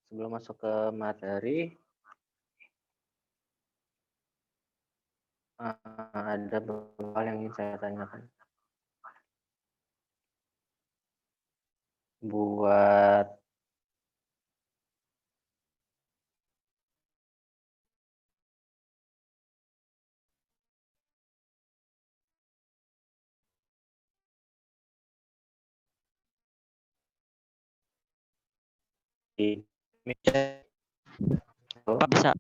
Sebelum masuk ke materi, ada beberapa hal yang ingin saya tanyakan. Buat di Pak bisa.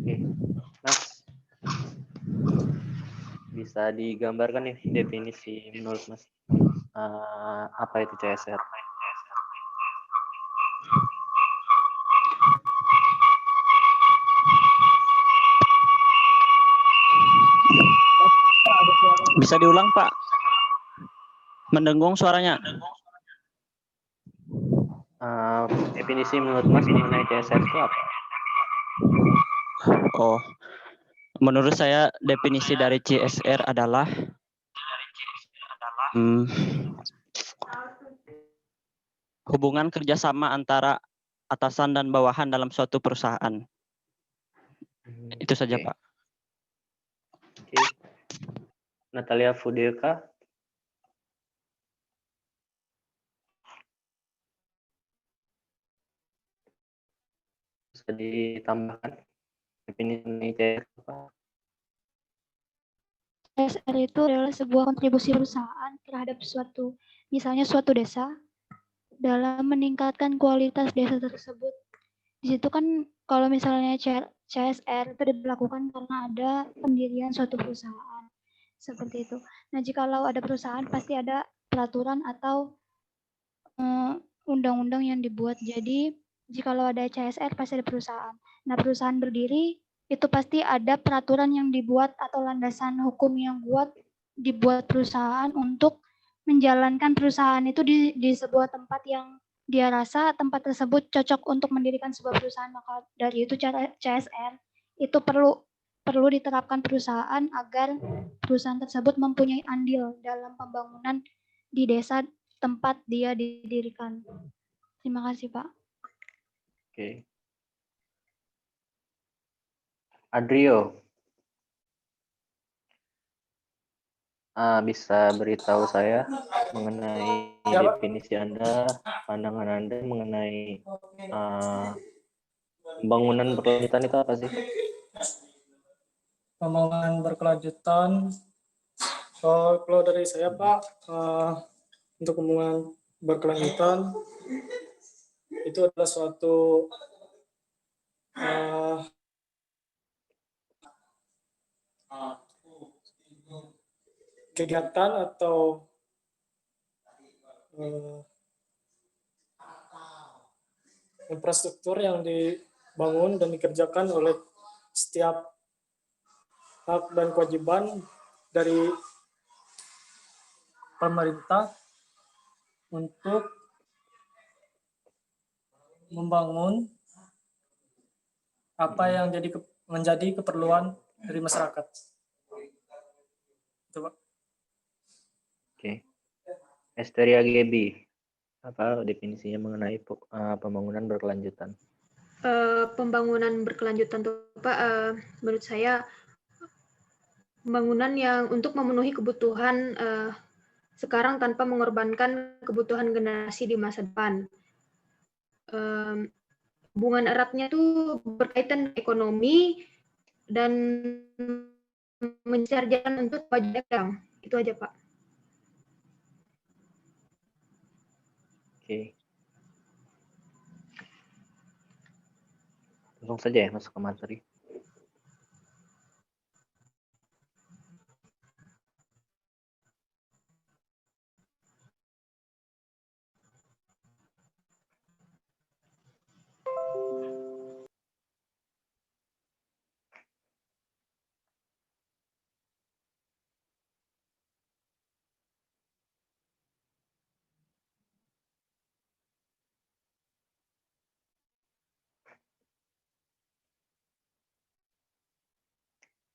Oke, Mas, bisa digambarkan nih definisi menurut Mas apa itu CSR? Bisa diulang, Pak? Mendengung suaranya. Definisi menurut Mas mengenai CSR itu apa? Oh, menurut saya definisi dari CSR adalah hubungan kerjasama antara atasan dan bawahan dalam suatu perusahaan. Itu saja, Oke. Pak. Oke. Natalia Fudelka. Bisa ditambahkan definisi CSR apa? CSR itu adalah sebuah kontribusi perusahaan terhadap misalnya suatu desa dalam meningkatkan kualitas desa tersebut. Di situ kan kalau misalnya CSR itu dilakukan karena ada pendirian suatu perusahaan. Seperti itu. Nah, jikalau ada perusahaan pasti ada peraturan atau undang-undang yang dibuat. Jadi, jikalau ada CSR pasti ada perusahaan. Nah, perusahaan berdiri itu pasti ada peraturan yang dibuat atau landasan hukum yang dibuat perusahaan untuk menjalankan perusahaan itu di sebuah tempat yang dia rasa tempat tersebut cocok untuk mendirikan sebuah perusahaan. Maka dari itu cara CSR itu perlu diterapkan perusahaan agar perusahaan tersebut mempunyai andil dalam pembangunan di desa tempat dia didirikan. Terima kasih, Pak. Oke. Adrio, bisa beritahu saya mengenai definisi Anda, pandangan Anda mengenai pembangunan berkelanjutan itu apa sih? Pembangunan berkelanjutan, kalau dari saya Pak, untuk pembangunan berkelanjutan itu adalah suatu kegiatan atau infrastruktur yang dibangun dan dikerjakan oleh setiap hak dan kewajiban dari pemerintah untuk membangun apa yang menjadi keperluan dari masyarakat. Itu, Pak. Oke. Esteria Gebi, apa definisinya mengenai pembangunan berkelanjutan? Pembangunan berkelanjutan tuh Pak, menurut saya pembangunan yang untuk memenuhi kebutuhan sekarang tanpa mengorbankan kebutuhan generasi di masa depan. Hubungan eratnya tuh berkaitan ekonomi dan mencari jalan untuk pajak. Itu aja Pak. Oke. Langsung saja ya masuk ke materi.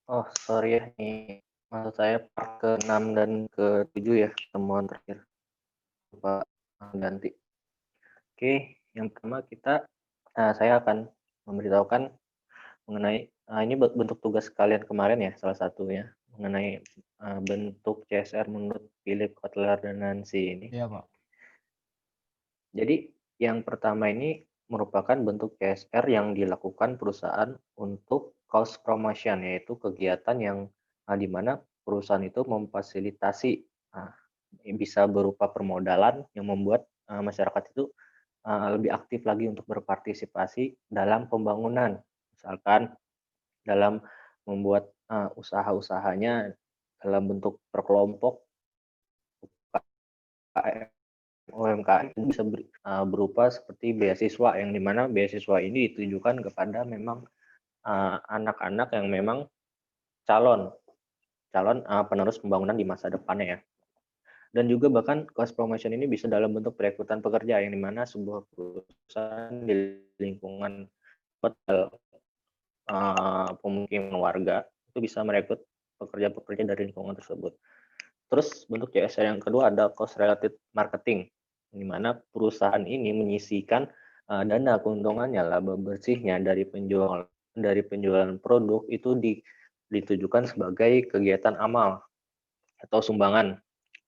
Oh, sorry ya, ini maksud saya part ke-6 dan ke-7 ya, temuan terakhir. Lupa ganti. Oke, yang pertama saya akan memberitahukan mengenai, ini bentuk tugas kalian kemarin ya, salah satunya, mengenai bentuk CSR menurut Philip Kotler dan Nancy ini. Iya, Pak. Jadi yang pertama ini merupakan bentuk CSR yang dilakukan perusahaan untuk cause promotion, yaitu kegiatan yang di mana perusahaan itu memfasilitasi, bisa berupa permodalan yang membuat masyarakat itu lebih aktif lagi untuk berpartisipasi dalam pembangunan. Misalkan dalam membuat usaha-usahanya dalam bentuk berkelompok, UMKM itu bisa berupa seperti beasiswa, yang dimana beasiswa ini ditujukan kepada memang anak-anak yang memang calon penerus pembangunan di masa depannya ya. Dan juga bahkan cost promotion ini bisa dalam bentuk perekrutan pekerja, yang dimana sebuah perusahaan di lingkungan hotel, pemukiman warga itu bisa merekrut pekerja-pekerja dari lingkungan tersebut. Terus bentuk CSR yang kedua ada cost related marketing, di mana perusahaan ini menyisihkan dana keuntungannya, laba bersihnya dari penjualan produk itu ditujukan sebagai kegiatan amal atau sumbangan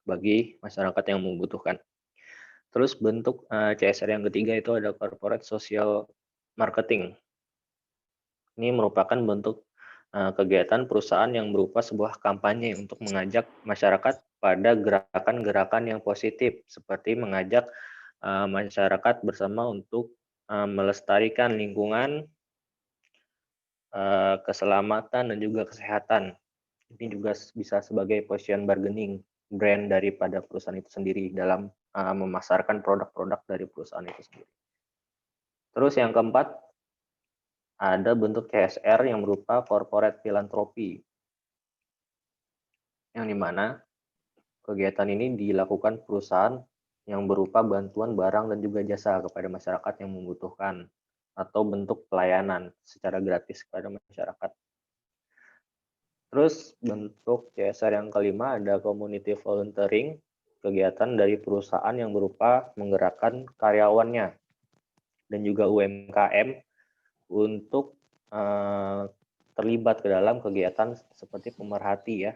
bagi masyarakat yang membutuhkan. Terus bentuk CSR yang ketiga itu ada corporate social marketing. Ini merupakan bentuk kegiatan perusahaan yang berupa sebuah kampanye untuk mengajak masyarakat pada gerakan-gerakan yang positif, seperti mengajak masyarakat bersama untuk melestarikan lingkungan, keselamatan, dan juga kesehatan. Ini juga bisa sebagai position bargaining brand daripada perusahaan itu sendiri dalam memasarkan produk-produk dari perusahaan itu sendiri. Terus yang keempat, ada bentuk CSR yang berupa corporate philanthropy, yang dimana kegiatan ini dilakukan perusahaan yang berupa bantuan barang dan juga jasa kepada masyarakat yang membutuhkan, atau bentuk pelayanan secara gratis kepada masyarakat. Terus bentuk CSR yang kelima ada community volunteering, kegiatan dari perusahaan yang berupa menggerakkan karyawannya dan juga UMKM untuk terlibat ke dalam kegiatan seperti pemerhati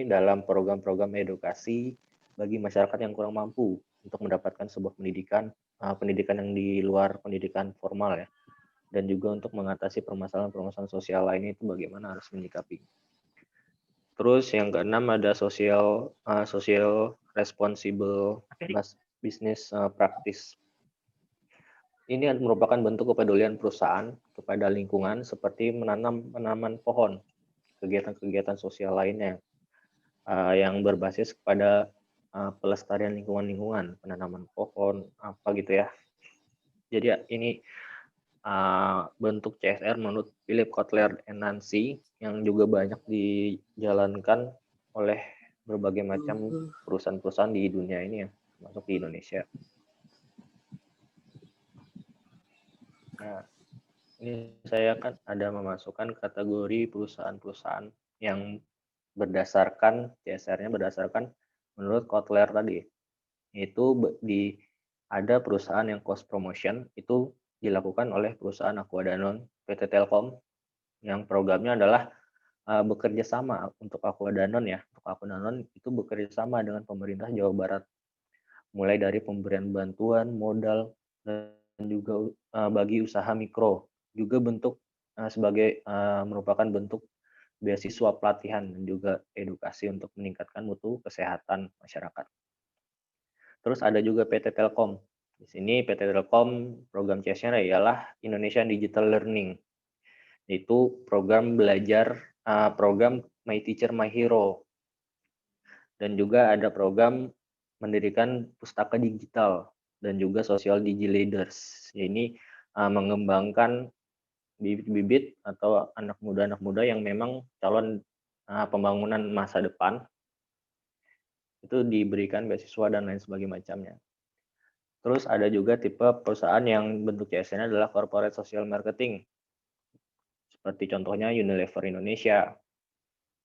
dalam program-program edukasi bagi masyarakat yang kurang mampu untuk mendapatkan sebuah pendidikan yang di luar pendidikan formal ya, dan juga untuk mengatasi permasalahan-permasalahan sosial lainnya itu bagaimana harus menyikapi. Terus yang keenam ada social responsible business practice. Ini merupakan bentuk kepedulian perusahaan kepada lingkungan seperti menanam pohon, kegiatan-kegiatan sosial lainnya yang berbasis kepada pelestarian lingkungan, penanaman pohon, apa gitu ya. Jadi ini bentuk CSR menurut Philip Kotler and Nancy yang juga banyak dijalankan oleh berbagai macam perusahaan-perusahaan di dunia ini ya, termasuk di Indonesia. Nah, ini saya kan ada memasukkan kategori perusahaan-perusahaan yang berdasarkan CSR-nya berdasarkan menurut Kotler tadi. Itu ada perusahaan yang cost promotion itu dilakukan oleh perusahaan Aquadanon PT Telkom, yang programnya adalah bekerja sama untuk Aquadanon ya. Untuk Aquadanon itu bekerja sama dengan pemerintah Jawa Barat, mulai dari pemberian bantuan modal dan juga bagi usaha mikro, juga bentuk sebagai merupakan bentuk beasiswa pelatihan dan juga edukasi untuk meningkatkan mutu kesehatan masyarakat. Terus ada juga PT Telkom. Di sini PT Telkom program CS-nya ialah Indonesian Digital Learning. Itu program belajar, program My Teacher My Hero. Dan juga ada program mendirikan pustaka digital dan juga social digi leaders. Ini mengembangkan bibit-bibit atau anak muda yang memang calon pembangunan masa depan, itu diberikan beasiswa dan lain sebagainya macamnya. Terus ada juga tipe perusahaan yang bentuk CSR adalah corporate social marketing, seperti contohnya Unilever Indonesia.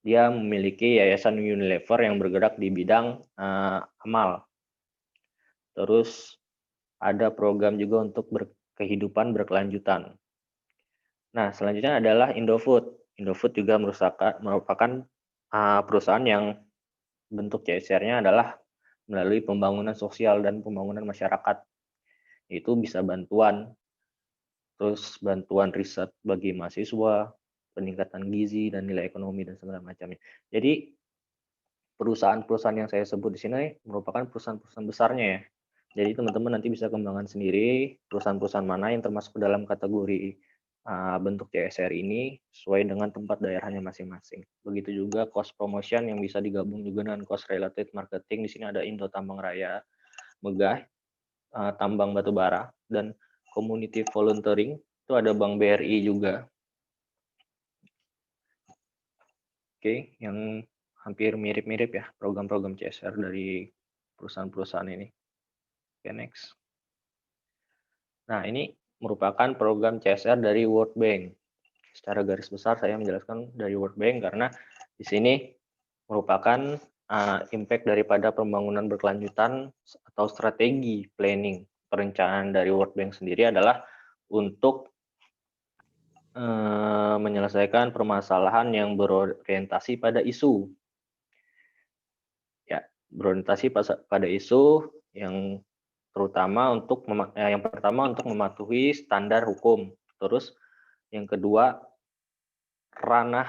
Dia memiliki yayasan Unilever yang bergerak di bidang amal. Terus ada program juga untuk kehidupan berkelanjutan. Nah, selanjutnya adalah Indofood. Indofood juga merupakan perusahaan yang bentuk CSR-nya adalah melalui pembangunan sosial dan pembangunan masyarakat. Itu bisa bantuan, terus bantuan riset bagi mahasiswa, peningkatan gizi dan nilai ekonomi dan segala macamnya. Jadi perusahaan-perusahaan yang saya sebut di sini merupakan perusahaan-perusahaan besarnya ya. Jadi teman-teman nanti bisa kembangkan sendiri perusahaan-perusahaan mana yang termasuk dalam kategori bentuk CSR ini sesuai dengan tempat daerahnya masing-masing. Begitu juga cost promotion yang bisa digabung juga dengan cost related marketing. Di sini ada Indo Tambang Raya, Megah, Tambang Batubara, dan community volunteering itu ada Bank BRI juga. Oke, yang hampir mirip-mirip ya program-program CSR dari perusahaan-perusahaan ini. Oke, next. Nah, ini merupakan program CSR dari World Bank. Secara garis besar saya menjelaskan dari World Bank karena di sini merupakan impact daripada pembangunan berkelanjutan atau strategi planning perencanaan dari World Bank sendiri adalah untuk menyelesaikan permasalahan yang berorientasi pada isu. Ya, berorientasi pada isu yang terutama yang pertama untuk mematuhi standar hukum. Terus yang kedua ranah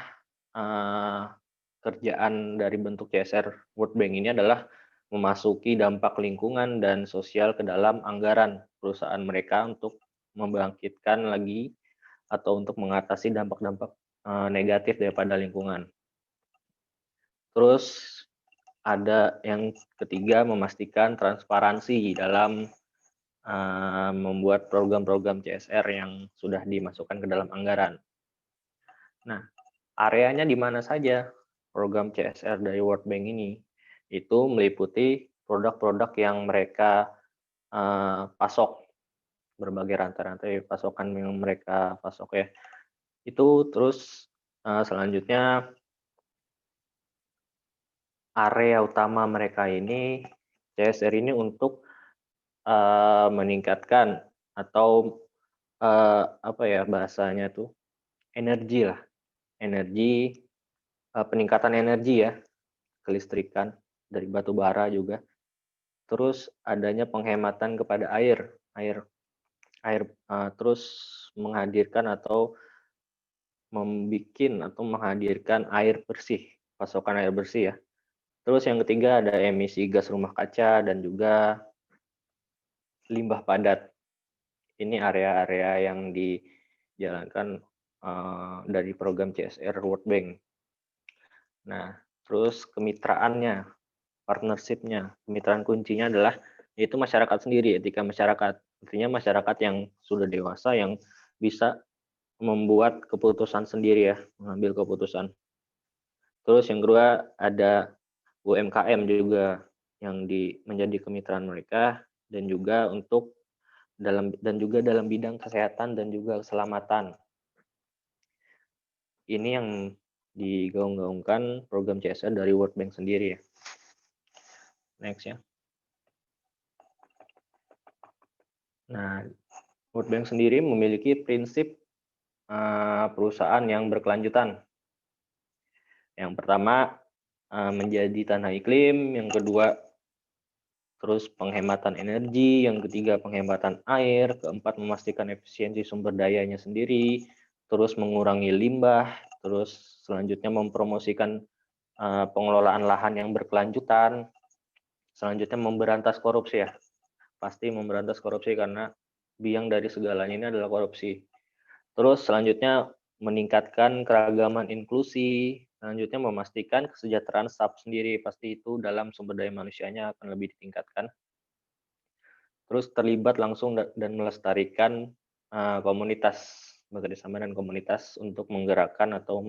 kerjaan dari bentuk CSR World Bank ini adalah memasuki dampak lingkungan dan sosial ke dalam anggaran perusahaan mereka untuk membangkitkan lagi atau untuk mengatasi dampak-dampak negatif daripada lingkungan. Terus ada yang ketiga, memastikan transparansi dalam membuat program-program CSR yang sudah dimasukkan ke dalam anggaran. Nah, areanya di mana saja program CSR dari World Bank ini? Itu meliputi produk-produk yang mereka pasok, berbagai rantai-rantai pasokan yang mereka pasok ya. Itu terus selanjutnya area utama mereka ini CSR ini untuk meningkatkan atau apa ya bahasanya tuh energi lah, energi peningkatan energi ya, kelistrikan dari batu bara juga. Terus adanya penghematan kepada air, terus menghadirkan atau menghadirkan air bersih, pasokan air bersih ya. Terus yang ketiga ada emisi gas rumah kaca dan juga limbah padat. Ini area-area yang dijalankan dari program CSR World Bank. Nah, terus kemitraannya, partnership-nya, kemitraan kuncinya adalah yaitu masyarakat sendiri, etika masyarakat. Artinya masyarakat yang sudah dewasa yang bisa membuat keputusan sendiri ya, mengambil keputusan. Terus yang kedua ada UMKM juga yang menjadi kemitraan mereka dan juga dalam bidang kesehatan dan juga keselamatan. Ini yang digaung-gaungkan program CSR dari World Bank sendiri ya. Next ya. Nah, World Bank sendiri memiliki prinsip perusahaan yang berkelanjutan. Yang pertama menjadi tanah iklim, yang kedua terus penghematan energi, yang ketiga penghematan air, keempat memastikan efisiensi sumber dayanya sendiri, terus mengurangi limbah, terus selanjutnya mempromosikan pengelolaan lahan yang berkelanjutan, selanjutnya memberantas korupsi ya, pasti memberantas korupsi karena biang dari segalanya ini adalah korupsi. Terus selanjutnya meningkatkan keragaman inklusi, selanjutnya memastikan kesejahteraan staf sendiri, pasti itu dalam sumber daya manusianya akan lebih ditingkatkan. Terus terlibat langsung dan melestarikan komunitas, bekerjasama dengan komunitas untuk menggerakkan atau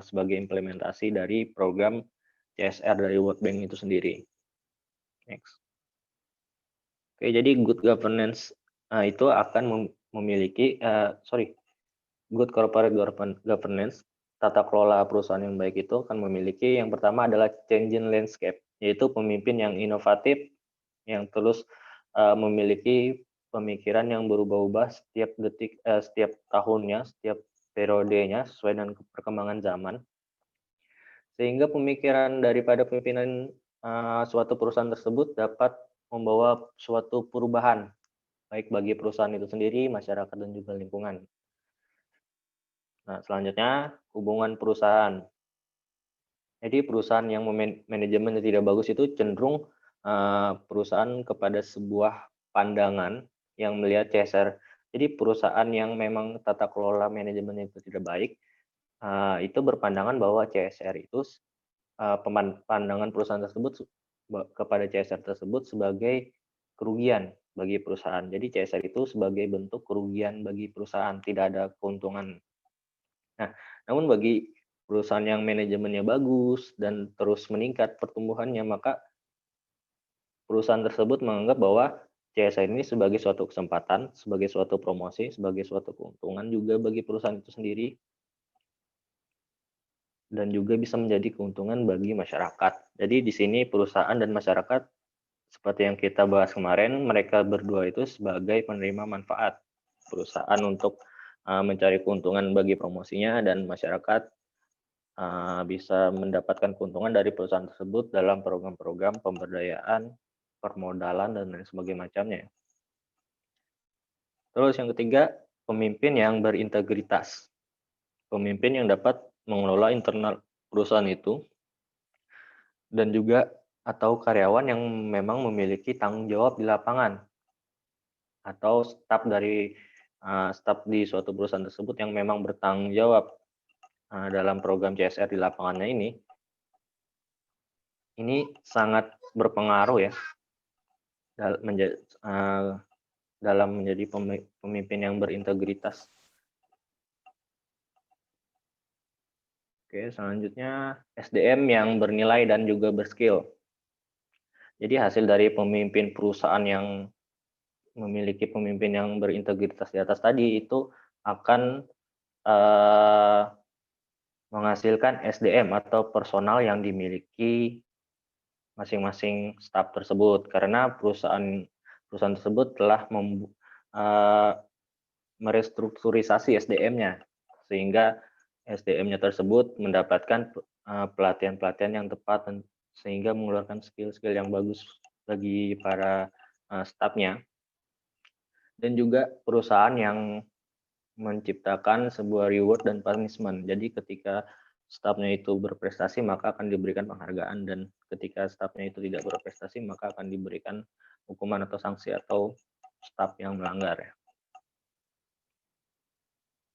sebagai implementasi dari program CSR dari World Bank itu sendiri. Next. Oke, jadi good governance itu akan memiliki, good corporate governance, tata kelola perusahaan yang baik itu akan memiliki yang pertama adalah changing landscape, yaitu pemimpin yang inovatif, yang terus memiliki pemikiran yang berubah-ubah setiap detik, setiap tahunnya, setiap periodenya sesuai dengan perkembangan zaman. Sehingga pemikiran daripada pimpinan suatu perusahaan tersebut dapat membawa suatu perubahan baik bagi perusahaan itu sendiri, masyarakat dan juga lingkungan. Nah, selanjutnya hubungan perusahaan. Jadi perusahaan yang manajemennya tidak bagus itu cenderung perusahaan kepada sebuah pandangan yang melihat CSR. Jadi perusahaan yang memang tata kelola manajemennya itu tidak baik, itu berpandangan bahwa CSR itu pandangan perusahaan tersebut kepada CSR tersebut sebagai kerugian bagi perusahaan. Jadi CSR itu sebagai bentuk kerugian bagi perusahaan, tidak ada keuntungan. Nah, namun bagi perusahaan yang manajemennya bagus dan terus meningkat pertumbuhannya, maka perusahaan tersebut menganggap bahwa CSR ini sebagai suatu kesempatan, sebagai suatu promosi, sebagai suatu keuntungan juga bagi perusahaan itu sendiri, dan juga bisa menjadi keuntungan bagi masyarakat. Jadi di sini perusahaan dan masyarakat, seperti yang kita bahas kemarin, mereka berdua itu sebagai penerima manfaat. Perusahaan untuk mencari keuntungan bagi promosinya, dan masyarakat bisa mendapatkan keuntungan dari perusahaan tersebut dalam program-program pemberdayaan, permodalan, dan lain sebagainya macamnya. Terus yang ketiga, pemimpin yang berintegritas. Pemimpin yang dapat mengelola internal perusahaan itu, dan juga atau karyawan yang memang memiliki tanggung jawab di lapangan, atau staf di suatu perusahaan tersebut yang memang bertanggung jawab dalam program CSR di lapangannya ini sangat berpengaruh ya dalam menjadi pemimpin yang berintegritas. Oke, selanjutnya SDM yang bernilai dan juga berskill. Jadi hasil dari pemimpin perusahaan yang memiliki pemimpin yang berintegritas di atas tadi itu akan menghasilkan SDM atau personal yang dimiliki masing-masing staf tersebut, karena perusahaan tersebut telah merestrukturisasi SDM-nya, sehingga SDM-nya tersebut mendapatkan pelatihan-pelatihan yang tepat, sehingga mengeluarkan skill-skill yang bagus bagi para stafnya. Dan juga perusahaan yang menciptakan sebuah reward dan punishment. Jadi ketika stafnya itu berprestasi, maka akan diberikan penghargaan, dan ketika stafnya itu tidak berprestasi, maka akan diberikan hukuman atau sanksi atau staf yang melanggar.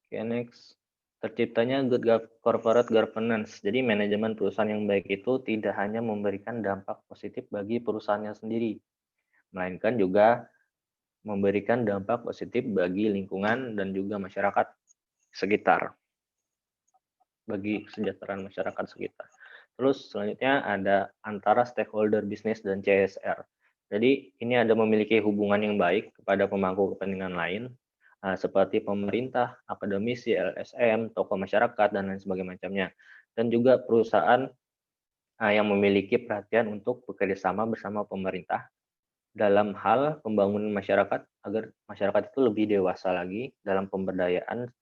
Oke, next. Terciptanya good corporate governance. Jadi manajemen perusahaan yang baik itu tidak hanya memberikan dampak positif bagi perusahaannya sendiri, melainkan juga memberikan dampak positif bagi lingkungan dan juga masyarakat sekitar, bagi kesejahteraan masyarakat sekitar. Terus selanjutnya ada antara stakeholder bisnis dan CSR. Jadi ini ada memiliki hubungan yang baik kepada pemangku kepentingan lain, seperti pemerintah, akademisi, LSM, tokoh masyarakat, dan lain sebagainya macamnya. Dan juga perusahaan yang memiliki perhatian untuk bekerjasama bersama pemerintah dalam hal pembangunan masyarakat, agar masyarakat itu lebih dewasa lagi dalam pemberdayaan.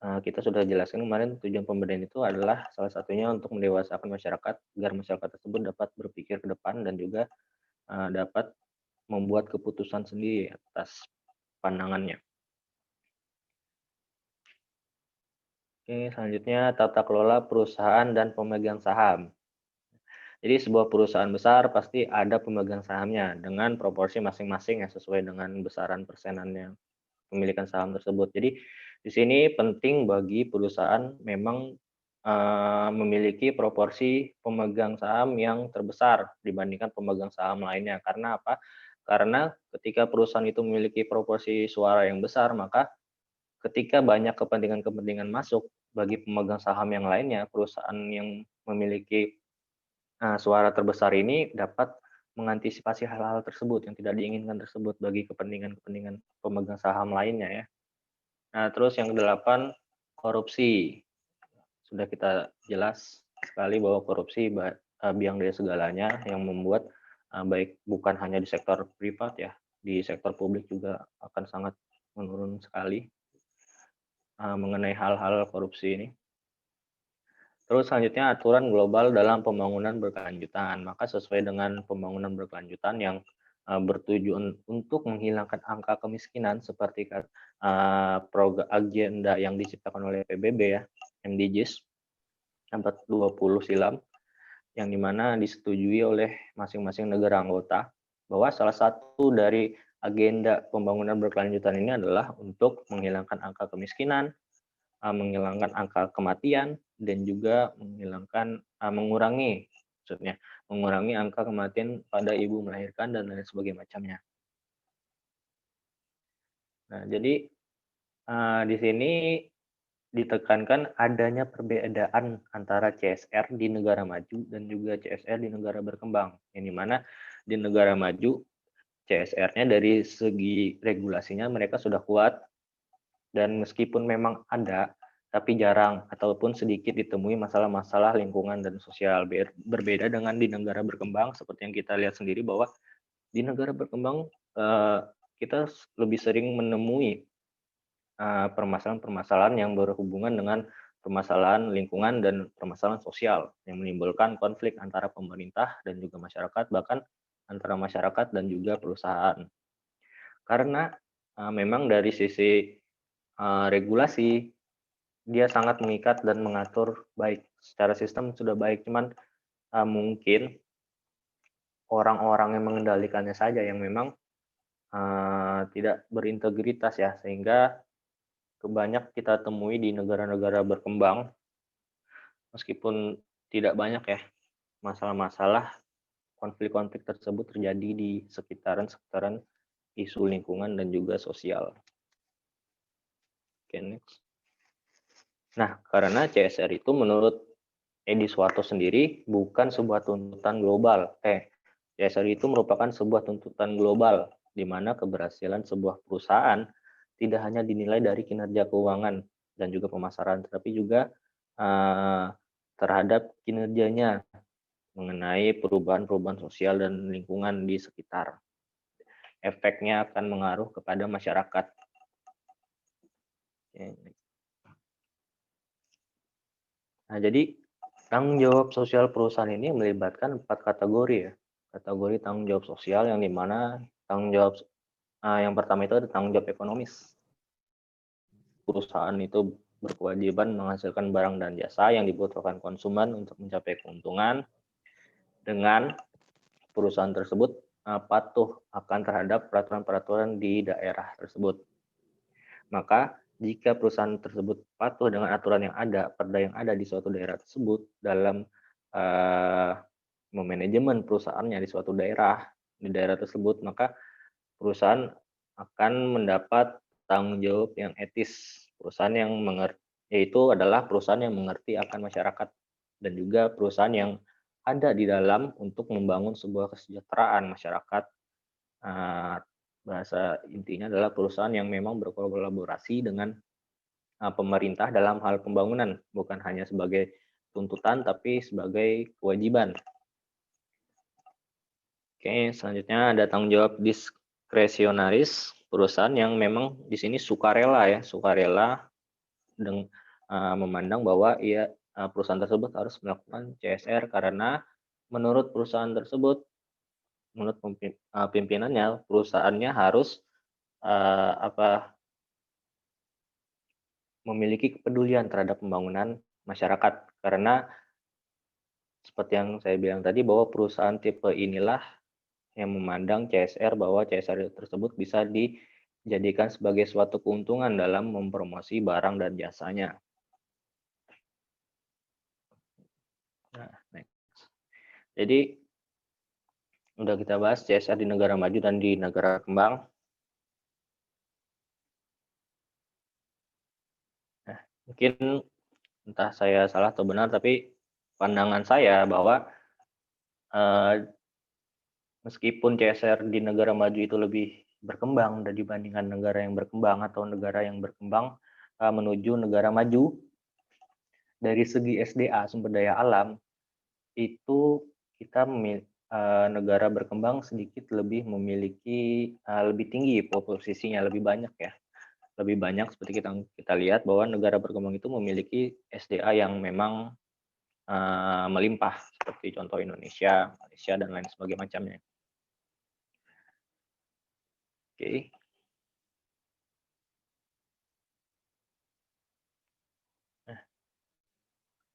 Kita sudah jelaskan kemarin, tujuan pemberdayaan itu adalah salah satunya untuk mendewasakan masyarakat, agar masyarakat tersebut dapat berpikir ke depan dan juga dapat membuat keputusan sendiri atas pandangannya. Oke, selanjutnya tata kelola perusahaan dan pemegang saham. Jadi sebuah perusahaan besar pasti ada pemegang sahamnya dengan proporsi masing-masing yang sesuai dengan besaran persenannya pemilikan saham tersebut. Jadi di sini penting bagi perusahaan memang memiliki proporsi pemegang saham yang terbesar dibandingkan pemegang saham lainnya. Karena apa? Karena ketika perusahaan itu memiliki proporsi suara yang besar, maka ketika banyak kepentingan-kepentingan masuk bagi pemegang saham yang lainnya, perusahaan yang memiliki suara terbesar ini dapat mengantisipasi hal-hal tersebut yang tidak diinginkan tersebut bagi kepentingan-kepentingan pemegang saham lainnya ya. Nah, terus yang ke-8, korupsi. Sudah kita jelas sekali bahwa korupsi biang dari segalanya yang membuat baik bukan hanya di sektor privat ya, di sektor publik juga akan sangat menurun sekali mengenai hal-hal korupsi ini. Terus selanjutnya aturan global dalam pembangunan berkelanjutan. Maka sesuai dengan pembangunan berkelanjutan yang bertujuan untuk menghilangkan angka kemiskinan seperti agenda yang diciptakan oleh PBB ya, MDGs 420 silam, yang dimana disetujui oleh masing-masing negara anggota bahwa salah satu dari agenda pembangunan berkelanjutan ini adalah untuk menghilangkan angka kemiskinan, menghilangkan angka kematian, dan juga mengurangi angka kematian pada ibu melahirkan dan lain sebagainya macamnya. Nah, jadi di sini ditekankan adanya perbedaan antara CSR di negara maju dan juga CSR di negara berkembang. Yang dimana di negara maju CSR-nya dari segi regulasinya mereka sudah kuat, dan meskipun memang ada, tapi jarang ataupun sedikit ditemui masalah-masalah lingkungan dan sosial. Berbeda dengan di negara berkembang, seperti yang kita lihat sendiri bahwa di negara berkembang kita lebih sering menemui permasalahan-permasalahan yang berhubungan dengan permasalahan lingkungan dan permasalahan sosial yang menimbulkan konflik antara pemerintah dan juga masyarakat, bahkan antara masyarakat dan juga perusahaan. Karena memang dari sisi regulasi dia sangat mengikat dan mengatur baik, secara sistem sudah baik, cuman mungkin orang-orang yang mengendalikannya saja yang memang tidak berintegritas ya, sehingga banyak kita temui di negara-negara berkembang, meskipun tidak banyak ya masalah-masalah konflik-konflik tersebut terjadi di sekitaran isu lingkungan dan juga sosial. Oke, next. Nah, karena CSR itu menurut Edi Suharto sendiri bukan sebuah tuntutan global. CSR itu merupakan sebuah tuntutan global, di mana keberhasilan sebuah perusahaan tidak hanya dinilai dari kinerja keuangan dan juga pemasaran, tetapi juga terhadap kinerjanya mengenai perubahan-perubahan sosial dan lingkungan di sekitar. Efeknya akan mengaruh kepada masyarakat. Nah, jadi tanggung jawab sosial perusahaan ini melibatkan 4 kategori ya. Kategori tanggung jawab sosial yang dimana tanggung jawab yang pertama itu ada tanggung jawab ekonomis. Perusahaan itu berkewajiban menghasilkan barang dan jasa yang dibutuhkan konsumen untuk mencapai keuntungan dengan perusahaan tersebut patuh akan terhadap peraturan-peraturan di daerah tersebut. Maka jika perusahaan tersebut patuh dengan aturan yang ada, perda yang ada di suatu daerah tersebut dalam memanajemen perusahaannya di suatu daerah, di daerah tersebut, maka perusahaan akan mendapat tanggung jawab yang etis. Perusahaan yang yaitu adalah perusahaan yang mengerti akan masyarakat dan juga perusahaan yang ada di dalam untuk membangun sebuah kesejahteraan masyarakat. Bahasa intinya adalah perusahaan yang memang berkolaborasi dengan pemerintah dalam hal pembangunan, bukan hanya sebagai tuntutan tapi sebagai kewajiban. Oke, selanjutnya ada tanggung jawab diskresionaris, perusahaan yang memang di sini sukarela memandang bahwa perusahaan tersebut harus melakukan CSR karena menurut perusahaan tersebut, menurut pimpinannya, perusahaannya harus memiliki kepedulian terhadap pembangunan masyarakat, karena seperti yang saya bilang tadi bahwa perusahaan tipe inilah yang memandang CSR bahwa CSR tersebut bisa dijadikan sebagai suatu keuntungan dalam mempromosi barang dan jasanya. Nah, next. Jadi udah kita bahas CSR di negara maju dan di negara berkembang. Nah, mungkin entah saya salah atau benar, tapi pandangan saya bahwa meskipun CSR di negara maju itu lebih berkembang dan dibandingkan negara yang berkembang atau negara yang berkembang menuju negara maju. Dari segi SDA, sumber daya alam, itu kita negara berkembang sedikit lebih memiliki lebih tinggi posisinya, lebih banyak ya. Lebih banyak seperti kita lihat bahwa negara berkembang itu memiliki SDA yang memang melimpah, seperti contoh Indonesia, Malaysia, dan lain sebagainya macamnya. Oke. Nah,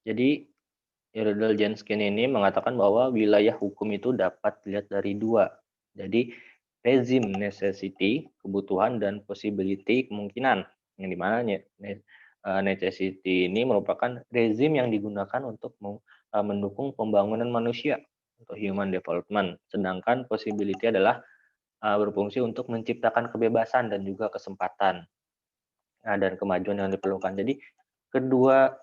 jadi Iredell Jenskin ini mengatakan bahwa wilayah hukum itu dapat dilihat dari dua. Jadi rezim necessity, kebutuhan, dan possibility, kemungkinan. Yang dimana necessity ini merupakan rezim yang digunakan untuk mendukung pembangunan manusia untuk human development. Sedangkan possibility adalah berfungsi untuk menciptakan kebebasan dan juga kesempatan dan kemajuan yang diperlukan. Jadi kedua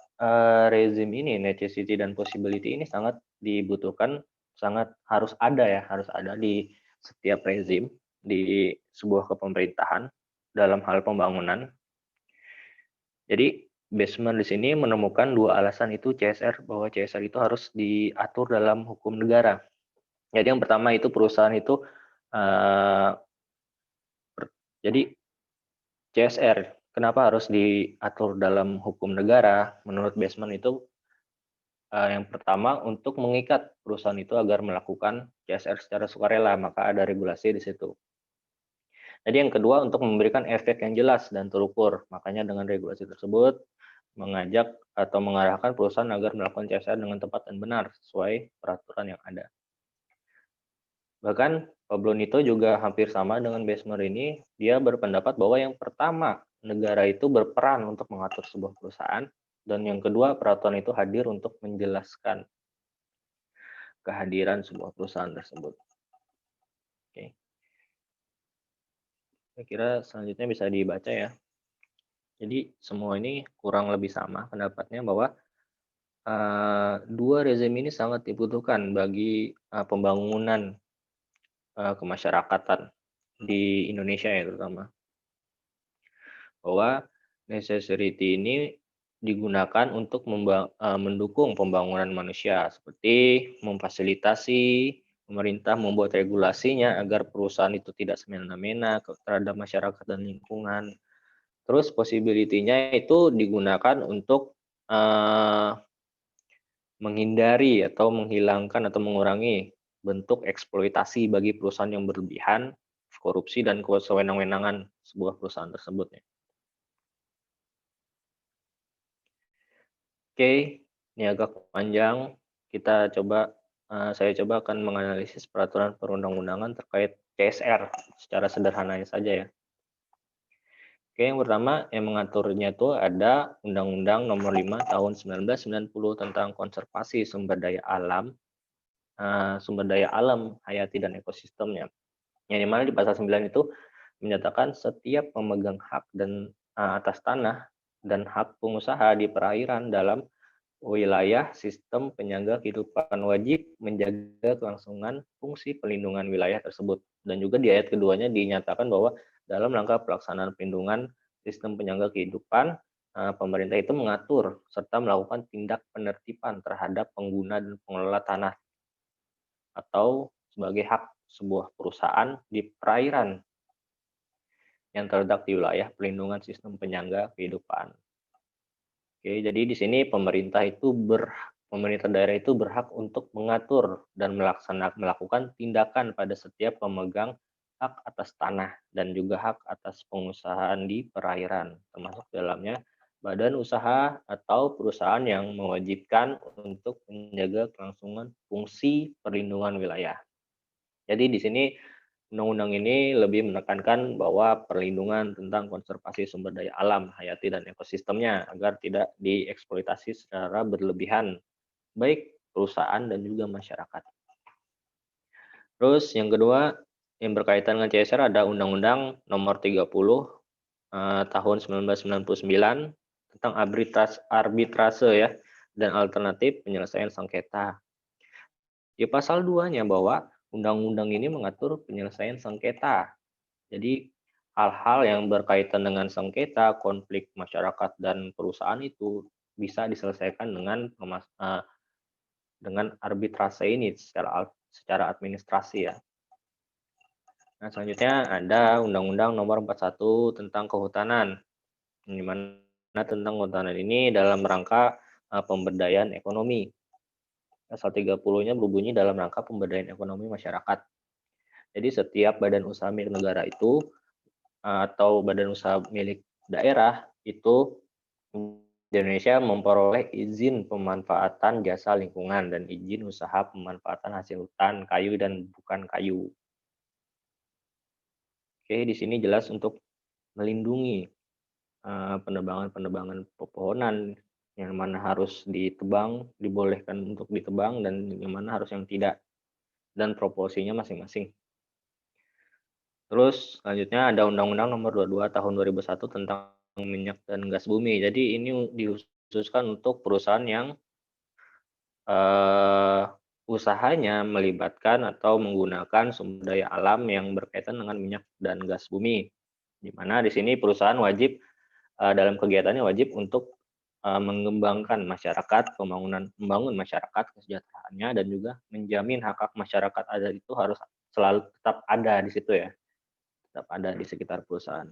rezim ini, necessity dan possibility ini sangat dibutuhkan, sangat harus ada di setiap rezim di sebuah kepemerintahan dalam hal pembangunan. Jadi Basement di sini menemukan dua alasan itu CSR, bahwa CSR itu harus diatur dalam hukum negara. Jadi yang pertama itu perusahaan itu jadi CSR kenapa harus diatur dalam hukum negara? Menurut Basement itu yang pertama untuk mengikat perusahaan itu agar melakukan CSR secara sukarela, maka ada regulasi di situ. Jadi yang kedua untuk memberikan efek yang jelas dan terukur, makanya dengan regulasi tersebut mengajak atau mengarahkan perusahaan agar melakukan CSR dengan tepat dan benar sesuai peraturan yang ada. Bahkan Pablo Nito juga hampir sama dengan Besmer ini, dia berpendapat bahwa yang pertama negara itu berperan untuk mengatur sebuah perusahaan, dan yang kedua peraturan itu hadir untuk menjelaskan kehadiran sebuah perusahaan tersebut. Oke. Saya kira selanjutnya bisa dibaca ya. Jadi semua ini kurang lebih sama pendapatnya bahwa dua rezim ini sangat dibutuhkan bagi pembangunan kemasyarakatan di Indonesia ya terutama. Bahwa necessity ini digunakan untuk mendukung pembangunan manusia, seperti memfasilitasi pemerintah membuat regulasinya agar perusahaan itu tidak semena-mena terhadap masyarakat dan lingkungan. Terus possibility-nya itu digunakan untuk menghindari atau menghilangkan atau mengurangi bentuk eksploitasi bagi perusahaan yang berlebihan, korupsi, dan kewenang-wenangan sebuah perusahaan tersebut. Oke, ini agak panjang. Saya coba akan menganalisis peraturan perundang-undangan terkait CSR secara sederhananya saja ya. Oke, yang pertama yang mengaturnya itu ada Undang-Undang Nomor 5 Tahun 1990 tentang konservasi sumber daya alam, hayati dan ekosistemnya. Yang dimana di pasal 9 itu menyatakan setiap pemegang hak dan atas tanah dan hak pengusaha di perairan dalam wilayah sistem penyangga kehidupan wajib menjaga kelangsungan fungsi pelindungan wilayah tersebut. Dan juga di ayat keduanya dinyatakan bahwa dalam rangka pelaksanaan pelindungan sistem penyangga kehidupan, pemerintah itu mengatur serta melakukan tindak penertiban terhadap pengguna dan pengelola tanah atau sebagai hak sebuah perusahaan di perairan yang terletak di wilayah pelindungan sistem penyangga kehidupan. Oke, jadi di sini pemerintah daerah itu berhak untuk mengatur dan melakukan tindakan pada setiap pemegang hak atas tanah dan juga hak atas pengusahaan di perairan, termasuk dalamnya badan usaha atau perusahaan yang mewajibkan untuk menjaga kelangsungan fungsi perlindungan wilayah. Jadi di sini undang-undang ini lebih menekankan bahwa perlindungan tentang konservasi sumber daya alam, hayati, dan ekosistemnya agar tidak dieksploitasi secara berlebihan, baik perusahaan dan juga masyarakat. Terus yang kedua, yang berkaitan dengan CSR ada Undang-Undang Nomor 30 Tahun 1999 tentang arbitrase ya dan alternatif penyelesaian sengketa. Di pasal 2-nya bahwa undang-undang ini mengatur penyelesaian sengketa. Jadi hal-hal yang berkaitan dengan sengketa, konflik masyarakat dan perusahaan itu bisa diselesaikan dengan arbitrase ini secara administrasi ya. Nah, selanjutnya ada Undang-Undang Nomor 41 tentang Kehutanan, di mana tentang kehutanan ini dalam rangka pemberdayaan ekonomi. Pasal 30-nya berbunyi dalam rangka pemberdayaan ekonomi masyarakat. Jadi setiap badan usaha milik negara itu atau badan usaha milik daerah itu di Indonesia memperoleh izin pemanfaatan jasa lingkungan dan izin usaha pemanfaatan hasil hutan, kayu dan bukan kayu. Oke, di sini jelas untuk melindungi penebangan pepohonan yang mana harus ditebang, dibolehkan untuk ditebang dan yang mana harus yang tidak, dan proporsinya masing-masing. Terus selanjutnya ada Undang-Undang Nomor 22 Tahun 2001 tentang minyak dan gas bumi. Jadi ini dikhususkan untuk perusahaan yang usahanya melibatkan atau menggunakan sumber daya alam yang berkaitan dengan minyak dan gas bumi. Di mana di sini perusahaan wajib dalam kegiatannya wajib untuk mengembangkan masyarakat, membangun masyarakat kesejahteraannya dan juga menjamin hak-hak masyarakat adat itu harus selalu tetap ada di situ ya. Tetap ada di sekitar perusahaan.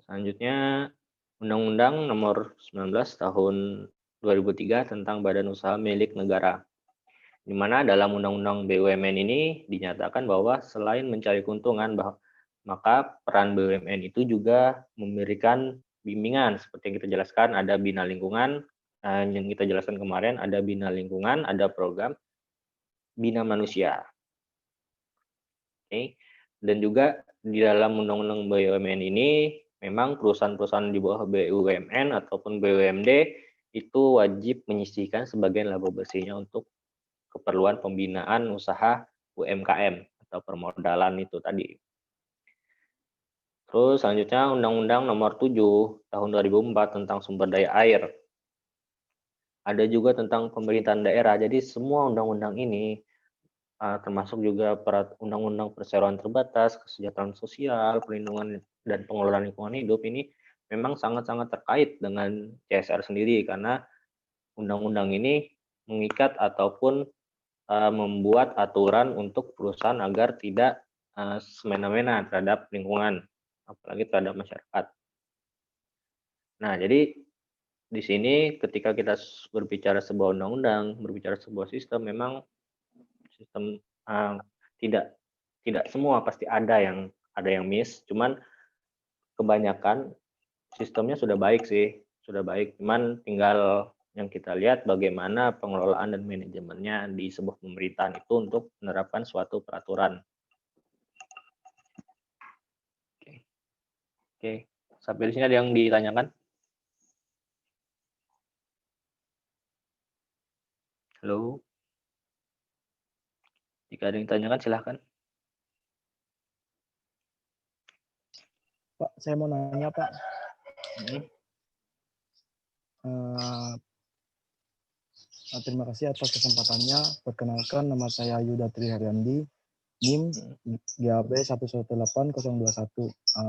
Selanjutnya Undang-Undang Nomor 19 Tahun 2003 tentang Badan Usaha Milik Negara. Di mana dalam Undang-Undang BUMN ini dinyatakan bahwa selain mencari keuntungan, maka peran BUMN itu juga memberikan bimbingan seperti yang kita jelaskan, ada Bina Lingkungan, yang kita jelaskan kemarin, ada Bina Lingkungan, ada program Bina Manusia. Oke. Dan juga di dalam Undang-Undang BUMN ini memang perusahaan-perusahaan di bawah BUMN ataupun BUMD itu wajib menyisihkan sebagian laba bersihnya untuk keperluan pembinaan usaha UMKM atau permodalan itu tadi. Terus selanjutnya Undang-Undang Nomor 7 Tahun 2004 tentang sumber daya air. Ada juga tentang pemerintahan daerah. Jadi semua undang-undang ini termasuk juga undang-undang perseroan terbatas, kesejahteraan sosial, perlindungan dan pengelolaan lingkungan hidup ini memang sangat-sangat terkait dengan CSR sendiri karena undang-undang ini mengikat ataupun membuat aturan untuk perusahaan agar tidak semena-mena terhadap lingkungan, apalagi terhadap masyarakat. Nah, jadi di sini ketika kita berbicara sebuah undang-undang, berbicara sebuah sistem, memang sistem tidak semua pasti ada yang miss, cuman kebanyakan sistemnya sudah baik sih, sudah baik, cuman tinggal yang kita lihat bagaimana pengelolaan dan manajemennya di sebuah pemerintahan itu untuk menerapkan suatu peraturan. Oke. Sampai di sini ada yang ditanyakan? Halo? Jika ada yang ditanyakan silahkan. Pak, saya mau nanya Pak. Terima kasih atas kesempatannya. Perkenalkan, nama saya Yuda Triharyandi, NIM GAB 118.021.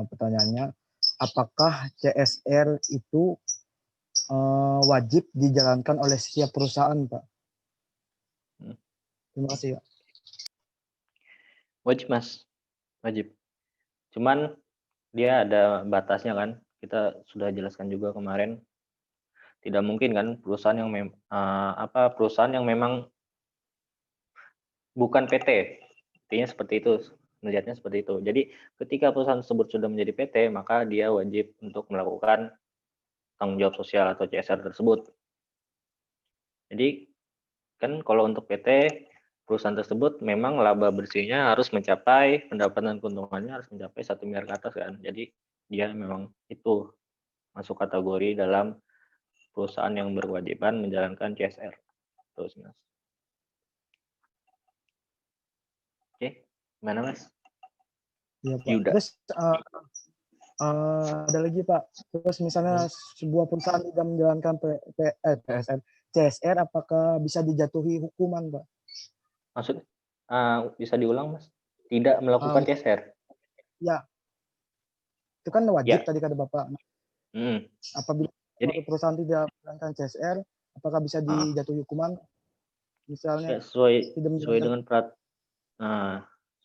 Pertanyaannya, apakah CSR itu wajib dijalankan oleh setiap perusahaan, Pak? Terima kasih, Pak. Wajib, Mas. Wajib. Cuman dia ada batasnya kan. Kita sudah jelaskan juga kemarin. Tidak mungkin kan perusahaan yang memang bukan PT. Artinya seperti itu. Melihatnya seperti itu. Jadi ketika perusahaan tersebut sudah menjadi PT, maka dia wajib untuk melakukan tanggung jawab sosial atau CSR tersebut. Jadi kan kalau untuk PT, perusahaan tersebut memang laba bersihnya harus mencapai, pendapatan keuntungannya harus mencapai 1 miliar ke atas kan. Jadi dia memang itu masuk kategori dalam perusahaan yang berkewajiban menjalankan CSR. Terus Mas. Oke, gimana Mas? Iya Pak. Yuda. Terus ada lagi Pak. Terus misalnya sebuah perusahaan tidak menjalankan PSN, CSR apakah bisa dijatuhi hukuman, Pak? Maksud bisa diulang, Mas? Tidak melakukan CSR. Ya, itu kan wajib Ya. tadi kata Bapak. Apabila Jadi perusahaan tidak menjalankan CSR, apakah bisa dijatuhi hukuman? Misalnya ya, sesuai tidak menjalankan.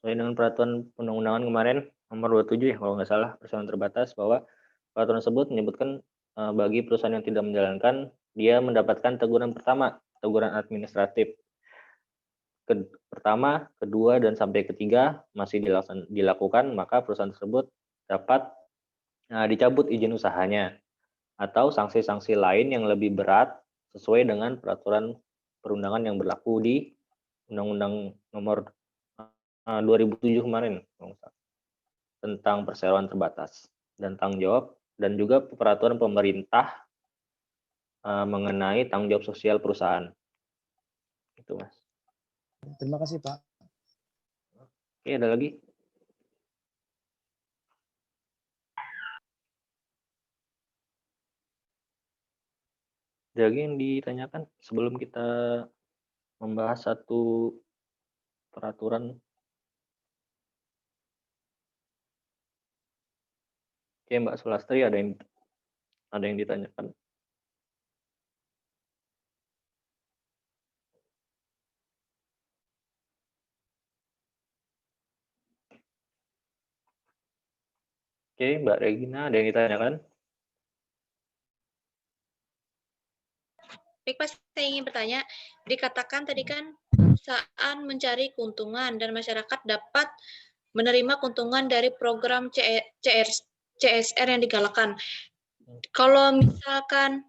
sesuai dengan peraturan undang-undangan kemarin nomor 27 ya kalau nggak salah, peraturan terbatas, bahwa peraturan tersebut menyebutkan bagi perusahaan yang tidak menjalankan, dia mendapatkan teguran pertama, teguran administratif. Pertama, kedua, dan sampai ketiga masih dilakukan, maka perusahaan tersebut dapat dicabut izin usahanya atau sanksi-sanksi lain yang lebih berat sesuai dengan peraturan perundangan yang berlaku di Undang-Undang Nomor 2007 kemarin tentang perseroan terbatas dan tanggung jawab, dan juga peraturan pemerintah mengenai tanggung jawab sosial perusahaan. Itu, Mas. Terima kasih, Pak. Oke, ada lagi? Ada lagi yang ditanyakan sebelum kita membahas satu peraturan? Oke, Mbak Sulastri, ada yang ditanyakan? Oke, Mbak Regina, ada yang ditanyakan? Baik, Pak, saya ingin bertanya, dikatakan tadi kan perusahaan mencari keuntungan dan masyarakat dapat menerima keuntungan dari program CSR yang digalakan. Kalau misalkan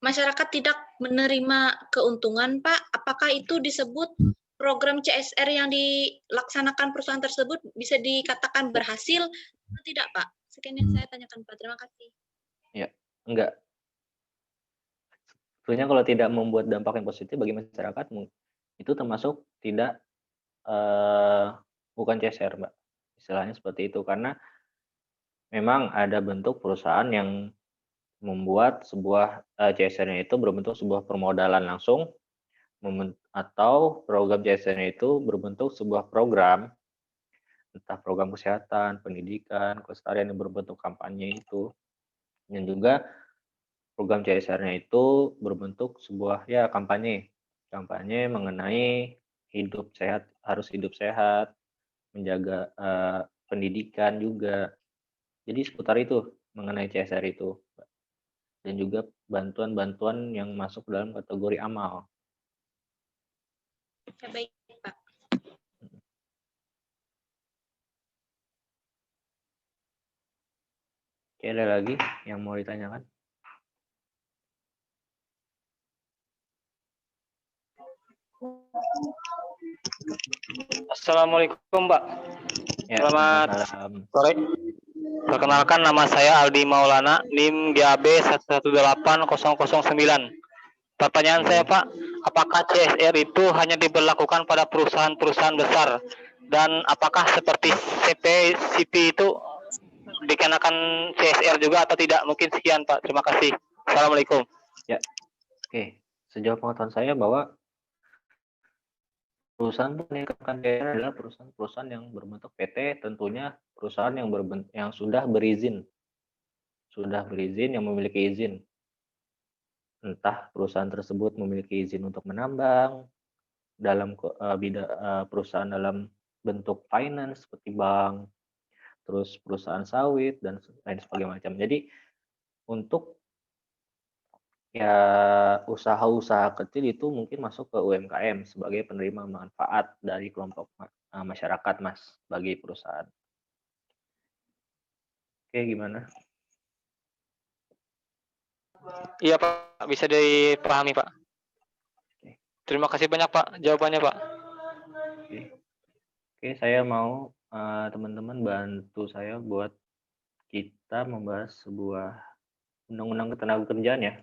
masyarakat tidak menerima keuntungan, Pak, apakah itu disebut program CSR yang dilaksanakan perusahaan tersebut bisa dikatakan berhasil atau tidak, Pak? Sekian yang saya tanyakan, Pak. Terima kasih. Ya, enggak. Tentunya kalau tidak membuat dampak yang positif bagi masyarakat, itu termasuk tidak bukan CSR, Mbak. Istilahnya seperti itu, karena memang ada bentuk perusahaan yang membuat sebuah CSR-nya itu berbentuk sebuah permodalan langsung, atau program CSR-nya itu berbentuk sebuah program, entah program kesehatan, pendidikan, kelestarian yang berbentuk kampanye itu, dan juga program CSR-nya itu berbentuk sebuah kampanye mengenai harus hidup sehat, menjaga pendidikan juga. Jadi seputar itu mengenai CSR itu, dan juga bantuan-bantuan yang masuk dalam kategori amal. Ya, baik, Pak. Oke, ada lagi yang mau ditanyakan? Assalamualaikum, Pak. Ya, Selamat malam. sore. Perkenalkan, nama saya Aldi Maulana, NIM GAB 1180009. Pertanyaan saya, Pak, apakah CSR itu hanya diberlakukan pada perusahaan-perusahaan besar? Dan apakah seperti CP itu dikenakan CSR juga atau tidak? Mungkin sekian, Pak. Terima kasih. Assalamualaikum. Ya, oke. Sejauh pengetahuan saya bahwa perusahaan yang dikenakan CSR adalah perusahaan-perusahaan yang berbentuk PT, tentunya perusahaan yang sudah berizin, yang memiliki izin. Entah perusahaan tersebut memiliki izin untuk menambang, dalam perusahaan dalam bentuk finance seperti bank, terus perusahaan sawit, dan lain sebagainya macam. Jadi untuk usaha-usaha kecil itu mungkin masuk ke UMKM sebagai penerima manfaat dari kelompok masyarakat, Mas, bagi perusahaan. Oke, gimana? Iya, Pak. Bisa dipahami, Pak. Terima kasih banyak, Pak, jawabannya, Pak. Oke, saya mau teman-teman bantu saya buat kita membahas sebuah undang-undang ketenagakerjaan ya.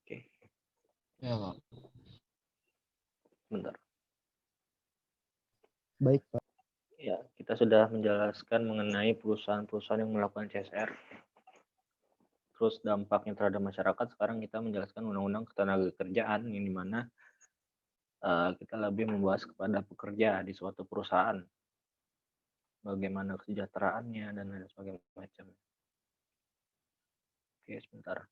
Oke. Ya, Pak. Bentar. Baik, Pak. Ya, kita sudah menjelaskan mengenai perusahaan-perusahaan yang melakukan CSR. terus dampaknya terhadap masyarakat, sekarang kita menjelaskan undang-undang ketenagakerjaan yang dimana kita lebih membahas kepada pekerja di suatu perusahaan, bagaimana kesejahteraannya dan lain sebagainya. Oke, sebentar.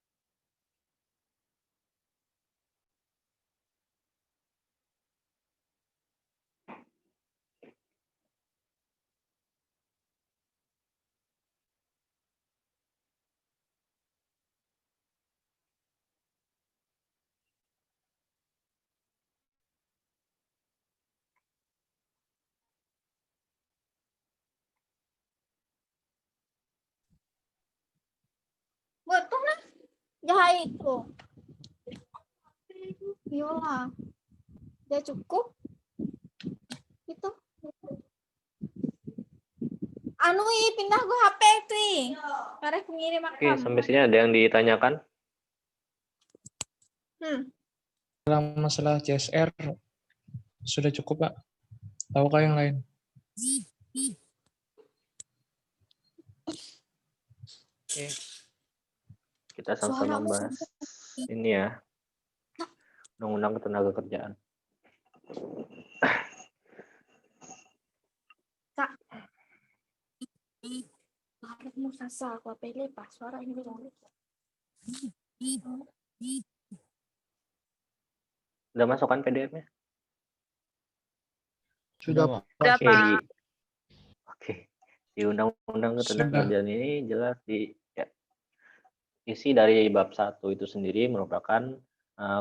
Betul lah. Jahit tuh. Biola. Ya cukup. Itu. Anu pindah ke HP tuh. Karena pengirim Oke, sampai sini ada yang ditanyakan? Dalam masalah CSR sudah cukup, Pak. Tahukah yang lain? Oke. Kita sama-sama membahas ini ya, undang-undang ketenagakerjaan. Kak. Harus musasa aku pilih pas suara ini Udah masuk kan PDF-nya? Sudah, Sudah, Pak. Pak. Oke. Di undang-undang ketenagakerjaan ini jelas isi dari bab 1 itu sendiri merupakan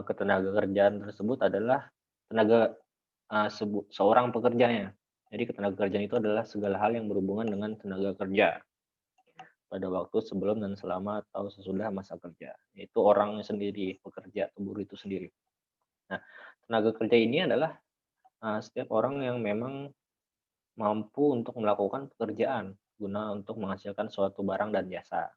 ketenagakerjaan tersebut adalah seorang pekerjanya. Jadi ketenagakerjaan itu adalah segala hal yang berhubungan dengan tenaga kerja pada waktu sebelum dan selama atau sesudah masa kerja. Itu orangnya sendiri, pekerja atau buruh itu sendiri. Nah, tenaga kerja ini adalah setiap orang yang memang mampu untuk melakukan pekerjaan guna untuk menghasilkan suatu barang dan jasa.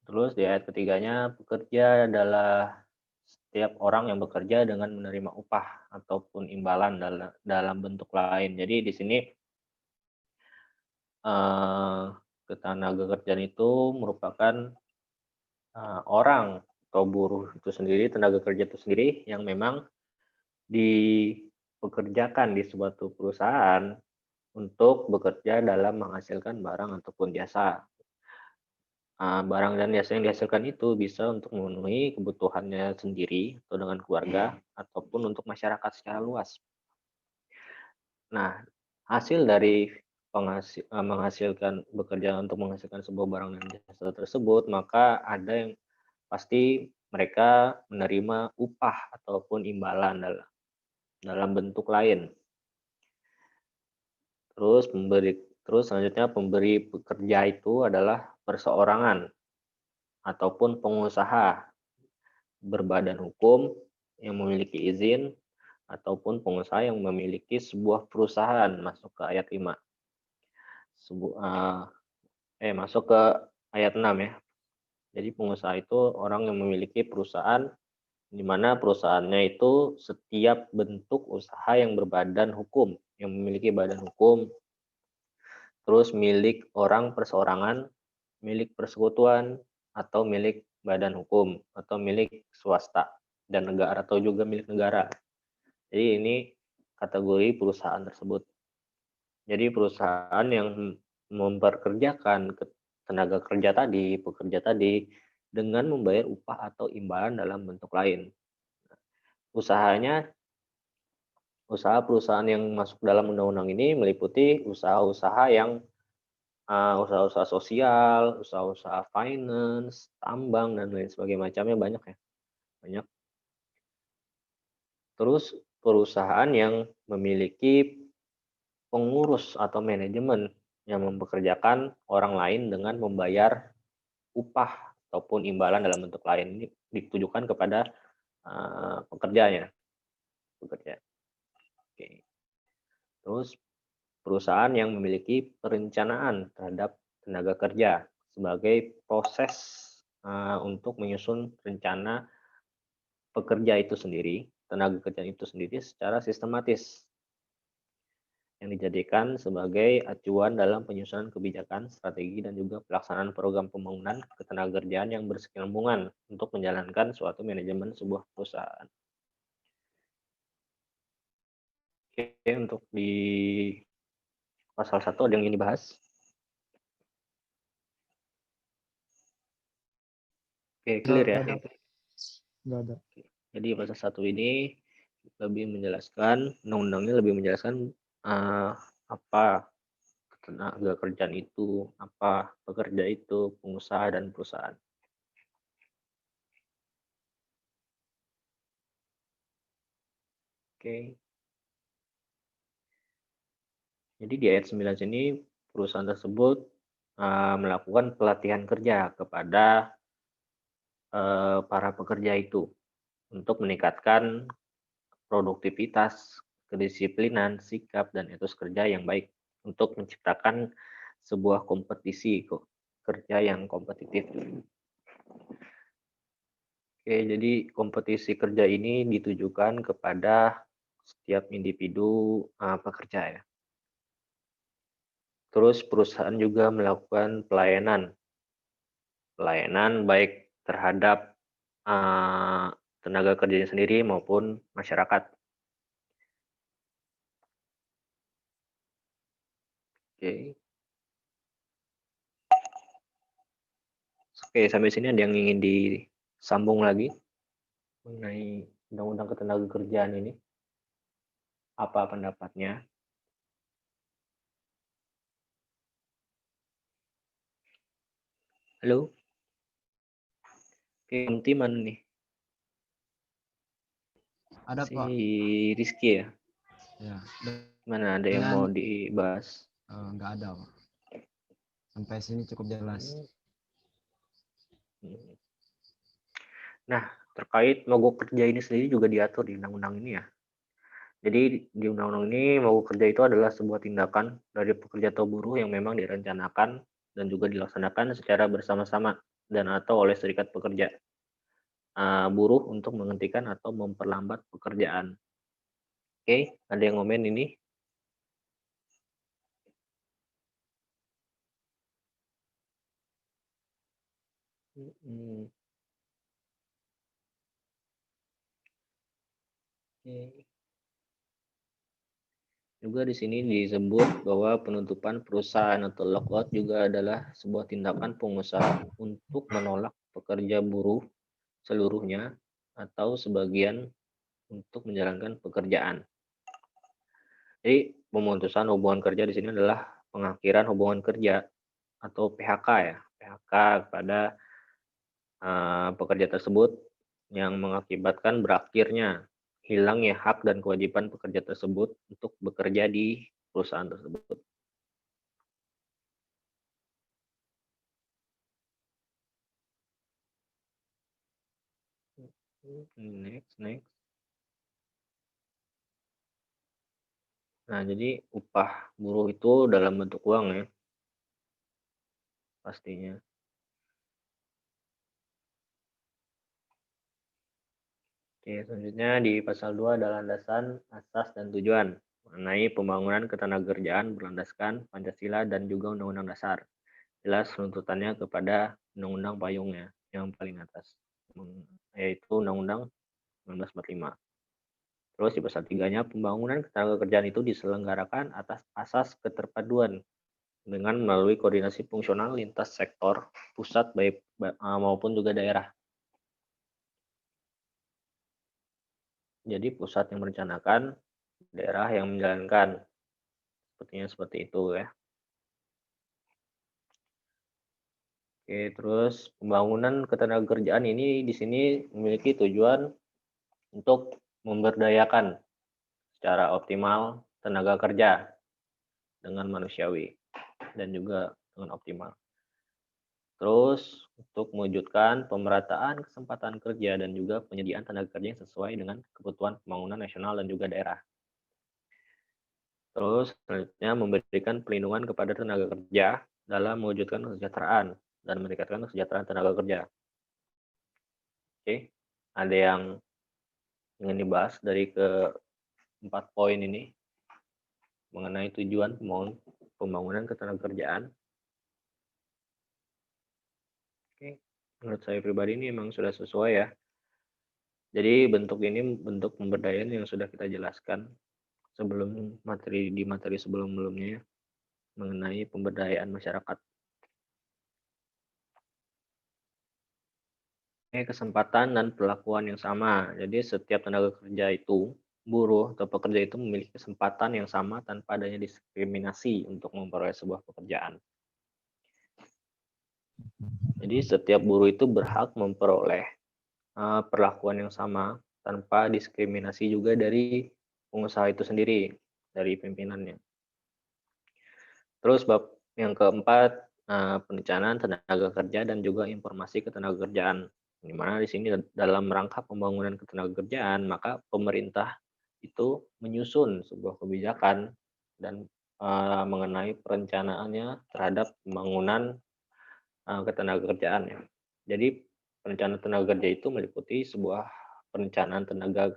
Terus di ayat ketiganya, pekerja adalah setiap orang yang bekerja dengan menerima upah ataupun imbalan dalam bentuk lain. Jadi di sini ketenagakerjaan itu merupakan orang atau buruh itu sendiri, tenaga kerja itu sendiri yang memang dipekerjakan di suatu perusahaan untuk bekerja dalam menghasilkan barang ataupun jasa. Barang dan jasa yang dihasilkan itu bisa untuk memenuhi kebutuhannya sendiri atau dengan keluarga ataupun untuk masyarakat secara luas. Nah, hasil dari bekerja untuk menghasilkan sebuah barang dan jasa tersebut, maka ada yang pasti mereka menerima upah ataupun imbalan dalam bentuk lain. Terus selanjutnya pemberi pekerja itu adalah perseorangan ataupun pengusaha berbadan hukum yang memiliki izin ataupun pengusaha yang memiliki sebuah perusahaan, masuk ke ayat 5. Masuk ke ayat 6 ya. Jadi pengusaha itu orang yang memiliki perusahaan di mana perusahaannya itu setiap bentuk usaha yang berbadan hukum, yang memiliki badan hukum, terus milik orang perseorangan, milik persekutuan, atau milik badan hukum, atau milik swasta dan negara, atau juga milik negara. Jadi ini kategori perusahaan tersebut. Jadi perusahaan yang memperkerjakan tenaga kerja tadi, pekerja tadi, dengan membayar upah atau imbalan dalam bentuk lain. Usaha perusahaan yang masuk dalam undang-undang ini meliputi usaha-usaha yang usaha-usaha sosial, usaha-usaha finance, tambang, dan lain sebagainya macamnya banyak ya. Banyak. Terus perusahaan yang memiliki pengurus atau manajemen yang mempekerjakan orang lain dengan membayar upah ataupun imbalan dalam bentuk lain. Ini ditujukan kepada pekerja. Oke. Terus perusahaan yang memiliki perencanaan terhadap tenaga kerja sebagai proses untuk menyusun rencana pekerja itu sendiri, tenaga kerja itu sendiri secara sistematis. yang dijadikan sebagai acuan dalam penyusunan kebijakan, strategi, dan juga pelaksanaan program pembangunan ketenagakerjaan yang berkesinambungan untuk menjalankan suatu manajemen sebuah perusahaan. Oke, untuk di pasal 1 ada yang ingin dibahas? Oke, clear ya? Nggak ada. Jadi pasal 1 ini lebih menjelaskan, undang-undangnya lebih menjelaskan apa tenaga kerjaan itu, apa pekerja itu, pengusaha dan perusahaan. Oke. Jadi di ayat 9 sini perusahaan tersebut melakukan pelatihan kerja kepada para pekerja itu untuk meningkatkan produktivitas, kedisiplinan, sikap, dan etos kerja yang baik untuk menciptakan sebuah kompetisi kerja yang kompetitif. Oke, jadi kompetisi kerja ini ditujukan kepada setiap individu pekerja ya. Terus perusahaan juga melakukan pelayanan baik terhadap tenaga kerjanya sendiri maupun masyarakat. Oke. Oke, sampai sini ada yang ingin disambung lagi mengenai Undang-Undang Ketenagakerjaan ini? Apa pendapatnya? Halo? Oke, Om Tim mana nih? Ada Si Pak. Rizky ya? Ya. Mana ada yang mau dibahas? Nggak ada Pak. Sampai sini cukup jelas. Nah, terkait mogok kerja ini sendiri juga diatur di undang-undang ini ya. Jadi di undang-undang ini mogok kerja itu adalah sebuah tindakan dari pekerja atau buruh yang memang direncanakan dan juga dilaksanakan secara bersama-sama dan atau oleh serikat pekerja buruh untuk menghentikan atau memperlambat pekerjaan. Oke, ada yang ngomen ini? Oke. Juga di sini disebut bahwa penutupan perusahaan atau lockout juga adalah sebuah tindakan pengusaha untuk menolak pekerja buruh seluruhnya atau sebagian untuk menjalankan pekerjaan. Jadi pemutusan hubungan kerja di sini adalah pengakhiran hubungan kerja atau PHK ya, PHK kepada pekerja tersebut yang mengakibatkan berakhirnya hilangnya hak dan kewajiban pekerja tersebut untuk bekerja di perusahaan tersebut. Next. Nah, jadi upah buruh itu dalam bentuk uang ya, pastinya. Oke, selanjutnya di pasal 2 ada landasan, asas, dan tujuan mengenai pembangunan ketenagakerjaan berlandaskan Pancasila dan juga Undang-Undang Dasar. Jelas runtutannya kepada Undang-Undang payungnya yang paling atas, yaitu Undang-Undang 1945. Terus di pasal 3-nya pembangunan ketenagakerjaan itu diselenggarakan atas asas keterpaduan dengan melalui koordinasi fungsional lintas sektor pusat baik maupun juga daerah. Jadi pusat yang merencanakan, daerah yang menjalankan. Sepertinya seperti itu ya. Oke, terus pembangunan ketenagakerjaan ini di sini memiliki tujuan untuk memberdayakan secara optimal tenaga kerja dengan manusiawi dan juga dengan optimal. Terus untuk mewujudkan pemerataan kesempatan kerja dan juga penyediaan tenaga kerja yang sesuai dengan kebutuhan pembangunan nasional dan juga daerah. Terus selanjutnya memberikan perlindungan kepada tenaga kerja dalam mewujudkan kesejahteraan dan meningkatkan kesejahteraan tenaga kerja. Oke, ada yang ingin dibahas dari ke 4 poin ini? mengenai tujuan pembangunan ketenagakerjaan. Oke, menurut saya pribadi ini memang sudah sesuai ya. Jadi bentuk ini bentuk pemberdayaan yang sudah kita jelaskan sebelum di materi sebelum-sebelumnya ya, mengenai pemberdayaan masyarakat. Kesempatan dan perlakuan yang sama. Jadi setiap tenaga kerja itu, buruh atau pekerja itu memiliki kesempatan yang sama tanpa adanya diskriminasi untuk memperoleh sebuah pekerjaan. Jadi setiap buruh itu berhak memperoleh perlakuan yang sama tanpa diskriminasi juga dari pengusaha itu sendiri, dari pimpinannya. Terus bab yang keempat, perencanaan tenaga kerja dan juga informasi ketenagakerjaan. Di mana di sini dalam rangka pembangunan ketenagakerjaan, maka pemerintah itu menyusun sebuah kebijakan dan mengenai perencanaannya terhadap pembangunan ketenagakerjaan ya. Jadi perencanaan tenaga kerja itu meliputi sebuah perencanaan tenaga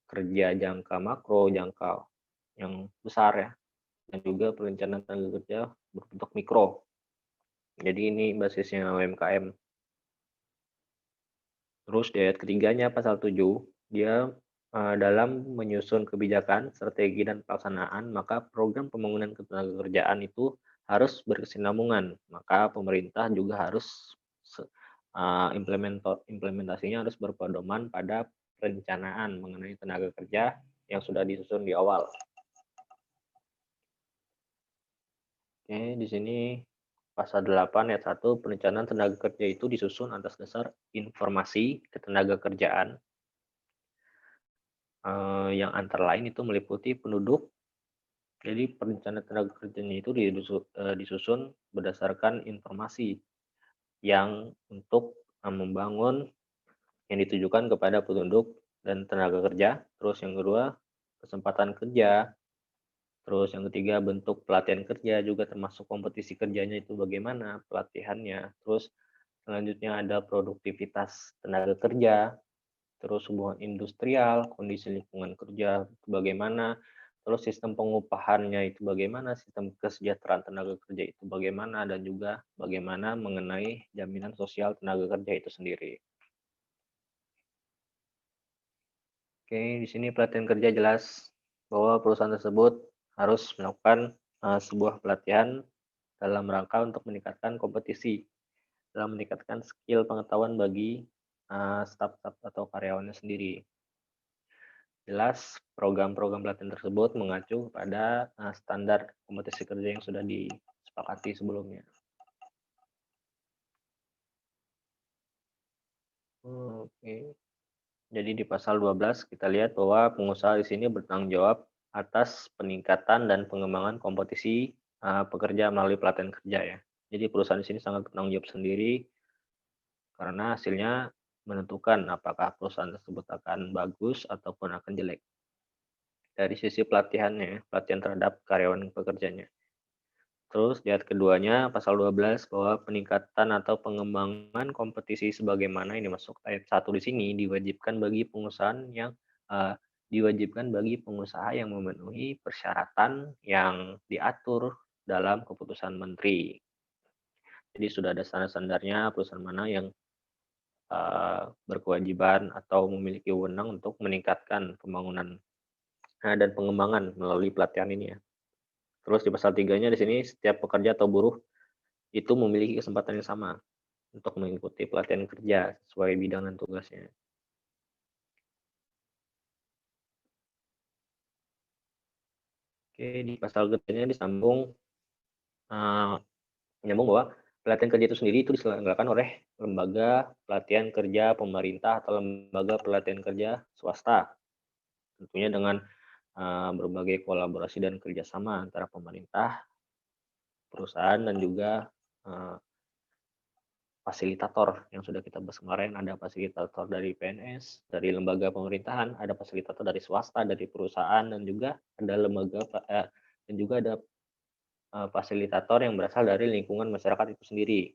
kerja jangka makro, jangka yang besar ya, dan juga perencanaan tenaga kerja berbentuk mikro. Jadi ini basisnya UMKM. Terus di ayat ketiganya pasal 7, dia dalam menyusun kebijakan, strategi, dan pelaksanaan, maka program pembangunan ketenagakerjaan itu harus berkesinambungan. Maka pemerintah juga harus implementasinya harus berpedoman pada perencanaan mengenai tenaga kerja yang sudah disusun di awal. Oke, di sini pasal 8 ayat 1, perencanaan tenaga kerja itu disusun atas dasar informasi ketenagakerjaan yang antara lain itu meliputi penduduk. Jadi perencanaan tenaga kerjanya itu disusun berdasarkan informasi yang untuk membangun yang ditujukan kepada penduduk dan tenaga kerja. Terus yang kedua, kesempatan kerja. Terus yang ketiga, bentuk pelatihan kerja juga termasuk kompetisi kerjanya itu bagaimana pelatihannya. Terus selanjutnya ada produktivitas tenaga kerja, terus hubungan industrial, kondisi lingkungan kerja itu bagaimana, terus sistem pengupahannya itu bagaimana, sistem kesejahteraan tenaga kerja itu bagaimana, dan juga bagaimana mengenai jaminan sosial tenaga kerja itu sendiri. Oke, di sini pelatihan kerja jelas bahwa perusahaan tersebut harus melakukan sebuah pelatihan dalam rangka untuk meningkatkan kompetisi, dalam meningkatkan skill pengetahuan bagi staf-staf atau karyawannya sendiri. Jelas program-program pelatihan tersebut mengacu pada standar kompetisi kerja yang sudah disepakati sebelumnya. Oke. Jadi di pasal 12 kita lihat bahwa pengusaha di sini bertanggung jawab atas peningkatan dan pengembangan kompetisi pekerja melalui pelatihan kerja ya. Jadi perusahaan di sini sangat bertanggung jawab sendiri karena hasilnya menentukan apakah perusahaan tersebut akan bagus ataupun akan jelek. Dari sisi pelatihannya, pelatihan terhadap karyawan pekerjanya. Terus di ayat keduanya pasal 12 bahwa peningkatan atau pengembangan kompetisi sebagaimana ini masuk ayat 1 di sini diwajibkan bagi pengusaha yang memenuhi persyaratan yang diatur dalam keputusan menteri. Jadi sudah ada standar-standarnya perusahaan mana yang berkewajiban atau memiliki wewenang untuk meningkatkan pembangunan dan pengembangan melalui pelatihan ini ya. Terus di pasal 3-nya di sini setiap pekerja atau buruh itu memiliki kesempatan yang sama untuk mengikuti pelatihan kerja sesuai bidang dan tugasnya. Oke, di pasal ketiganya disambung menyambung bahwa pelatihan kerja itu sendiri itu diselenggarakan oleh lembaga pelatihan kerja pemerintah atau lembaga pelatihan kerja swasta. Tentunya dengan berbagai kolaborasi dan kerjasama antara pemerintah, perusahaan, dan juga fasilitator yang sudah kita bahas kemarin. Ada fasilitator dari PNS, dari lembaga pemerintahan, ada fasilitator dari swasta, dari perusahaan, dan juga ada fasilitator yang berasal dari lingkungan masyarakat itu sendiri.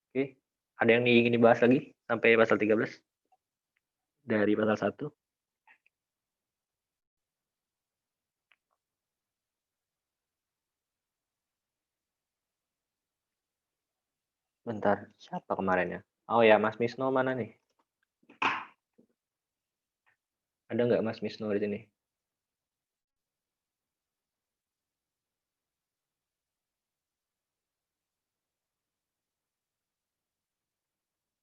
Oke, ada yang ingin dibahas lagi sampai pasal 13 dari pasal 1? Bentar, siapa kemarin ya? Oh ya, Mas Misno mana nih? Ada nggak Mas Misno di sini?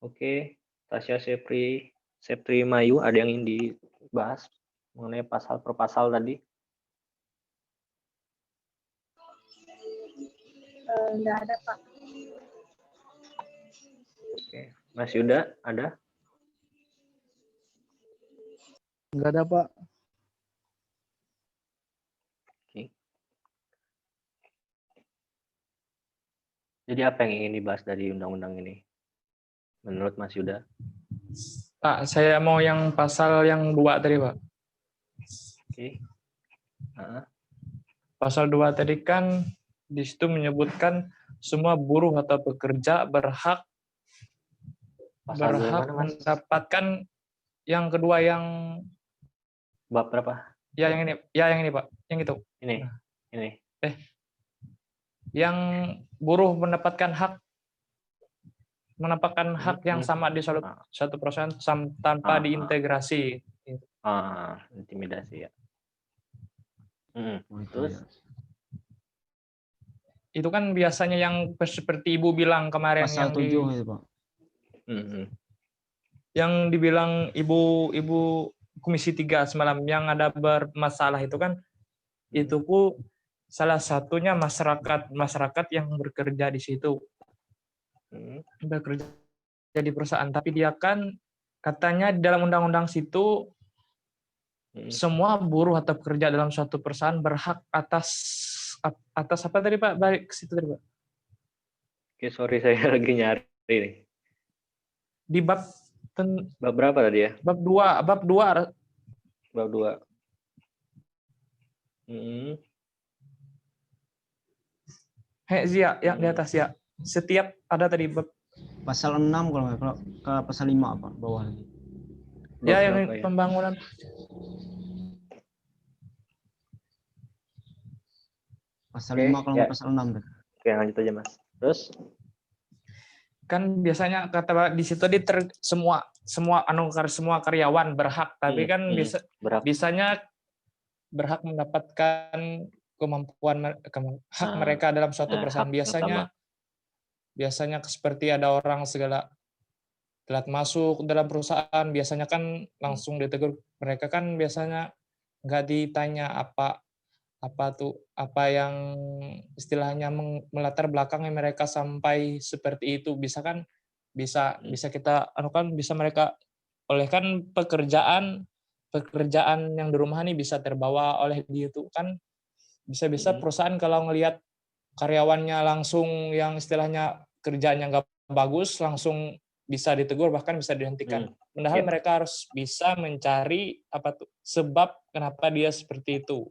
Oke, Tasya Septri Mayu, ada yang ingin dibahas mengenai pasal per pasal tadi? Enggak ada, Pak. Oke, Mas Yuda ada? Enggak ada, Pak. Oke. Jadi apa yang ingin dibahas dari undang-undang ini? Menurut Mas Yuda? Pak, saya mau yang pasal yang 2 tadi, Pak. Oke. Pasal 2 tadi kan di situ menyebutkan semua buruh atau pekerja berhak Pasal mana, Mas? mendapatkan yang kedua yang Bab berapa? ya yang ini Pak, yang itu. Ini. Yang buruh mendapatkan hak yang sama di suatu perusahaan tanpa diintegrasi. Intimidasi ya. Terus? Itu kan biasanya yang seperti Ibu bilang kemarin Pasal 7 itu, Pak. Yang dibilang Ibu Komisi 3 semalam yang ada bermasalah itu kan itu pun salah satunya masyarakat yang bekerja di situ. Bekerja di perusahaan, tapi dia kan katanya di dalam undang-undang situ semua buruh atau pekerja dalam suatu perusahaan berhak atas apa tadi Pak? Balik ke situ tadi Pak. Oke, sorry saya lagi nyari nih. Di bab berapa tadi ya? Bab 2. Bab 2. Zia, yang di atas ya. Setiap ada tadi bab pasal 6 kalau ke pasal 5 apa bawah lagi. Ya, yang pembangunan. Pasal 5 kalau nggak pasal 6 deh. Oke, lanjut aja Mas. Terus kan biasanya kata di situ semua karyawan berhak, tapi kan bisanya berhak mendapatkan kemampuan hak mereka dalam suatu perusahaan. Biasanya seperti ada orang segala telat masuk dalam perusahaan, biasanya kan langsung ditegur. Mereka kan biasanya nggak ditanya apa yang istilahnya melatar belakangnya mereka sampai seperti itu. Bisa kita bisa mereka oleh kan pekerjaan yang di rumah nih bisa terbawa oleh dia itu kan bisa perusahaan kalau ngelihat karyawannya langsung yang istilahnya kerjanya nggak bagus langsung bisa ditegur bahkan bisa dihentikan. Padahal mereka harus bisa mencari sebab kenapa dia seperti itu.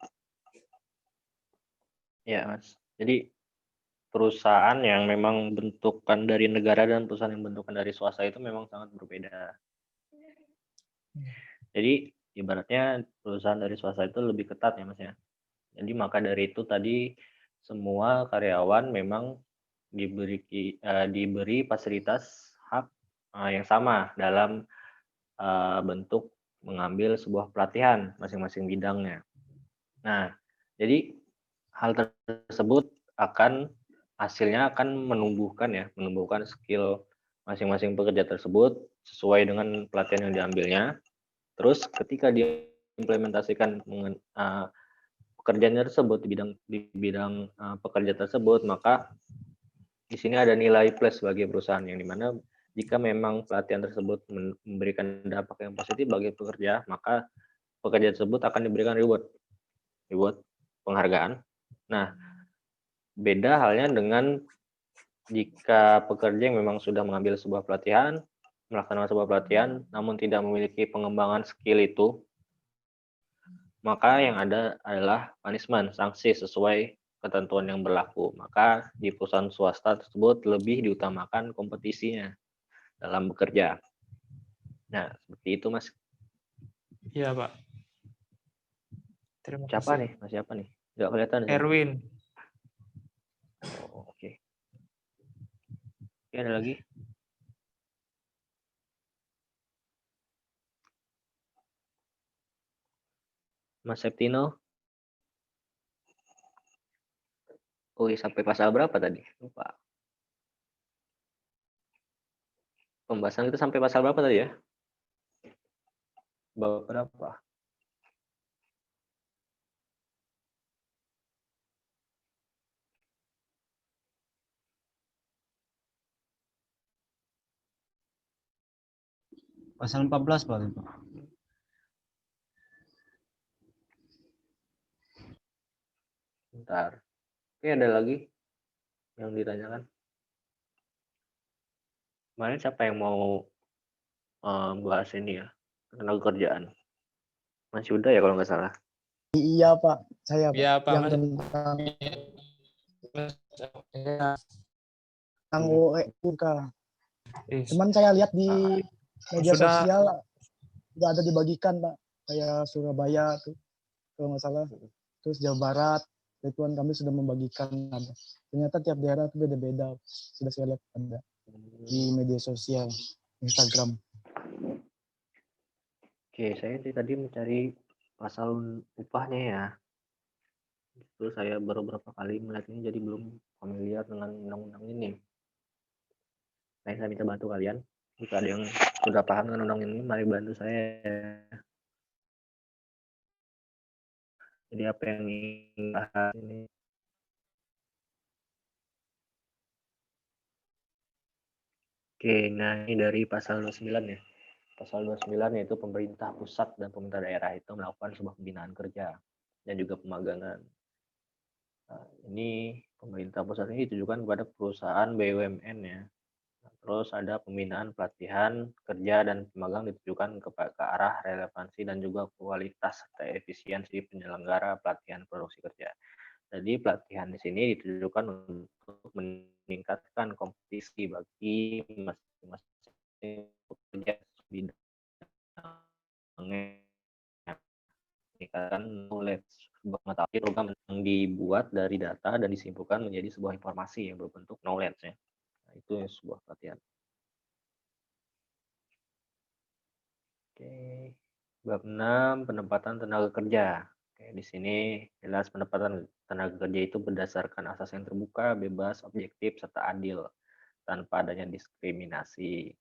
Ya Mas. Jadi perusahaan yang memang bentukan dari negara dan perusahaan yang bentukan dari swasta itu memang sangat berbeda. Jadi ibaratnya perusahaan dari swasta itu lebih ketat ya Mas ya. Jadi maka dari itu tadi semua karyawan memang diberi fasilitas hak yang sama dalam bentuk mengambil sebuah pelatihan masing-masing bidangnya. Nah, jadi hal tersebut hasilnya akan menumbuhkan skill masing-masing pekerja tersebut sesuai dengan pelatihan yang diambilnya. Terus ketika diimplementasikan pekerjaannya tersebut di bidang pekerja tersebut, maka di sini ada nilai plus bagi perusahaan yang dimana jika memang pelatihan tersebut memberikan dampak yang positif bagi pekerja, maka pekerja tersebut akan diberikan reward penghargaan. Nah, beda halnya dengan jika pekerja yang memang sudah mengambil sebuah pelatihan, melaksanakan sebuah pelatihan, namun tidak memiliki pengembangan skill itu, maka yang ada adalah punishment, sanksi sesuai ketentuan yang berlaku. Maka di perusahaan swasta tersebut lebih diutamakan kompetisinya dalam bekerja. Nah, seperti itu Mas. Iya Pak. Terima Siapa kasih. nih? Mas siapa nih? Nggak kelihatan. Erwin. Oh, oke. Oke, ada lagi? Mas Septino? Oh, sampai pasal berapa tadi? Lupa. Pembahasan itu sampai pasal berapa tadi ya? Bab berapa? Pasal 14 Pak. Bentar. Oke, ada lagi yang ditanyakan? Kemarin siapa yang mau bahas ini ya? Tenaga kerjaan. Mas Yuda ya kalau nggak salah. Iya Pak, saya Pak. Iya, Pak. Yang Mas. tentang Ya. UK. Cuman saya lihat di media sosial udah ada dibagikan Pak, kayak Surabaya tuh kalau nggak salah, terus Jawa Barat, Ridwan Kamil sudah membagikan ada. Ternyata tiap daerah itu beda-beda, sudah saya lihat ada di media sosial Instagram. Oke, saya tadi mencari pasal upahnya ya. Terus saya baru beberapa kali melihat ini jadi belum familiar dengan undang-undang ini. Nah, saya minta bantu kalian. Jika ada yang sudah paham dengan undang ini, mari bantu saya. Jadi apa yang ingin bahas ini? Oke, nah ini dari pasal 29 ya. Pasal 29 yaitu pemerintah pusat dan pemerintah daerah itu melakukan sebuah pembinaan kerja dan juga pemagangan. Nah, ini pemerintah pusat ini ditujukan kepada perusahaan BUMN ya. Nah, terus ada pembinaan pelatihan kerja dan pemagang ditujukan ke arah relevansi dan juga kualitas serta efisiensi penyelenggara pelatihan produksi kerja. Jadi pelatihan di sini ditujukan untuk meningkatkan kompetisi bagi masing-masing pekerja bidang, meningkatkan knowledge, pengetahuan program yang dibuat dari data dan disimpulkan menjadi sebuah informasi yang berbentuk knowledge ya. Nah, itu sebuah pelatihan. Oke, bab 6 penempatan tenaga kerja. Oke, di sini jelas penempatan tenaga kerja itu berdasarkan asas yang terbuka, bebas, objektif, serta adil tanpa adanya diskriminasi.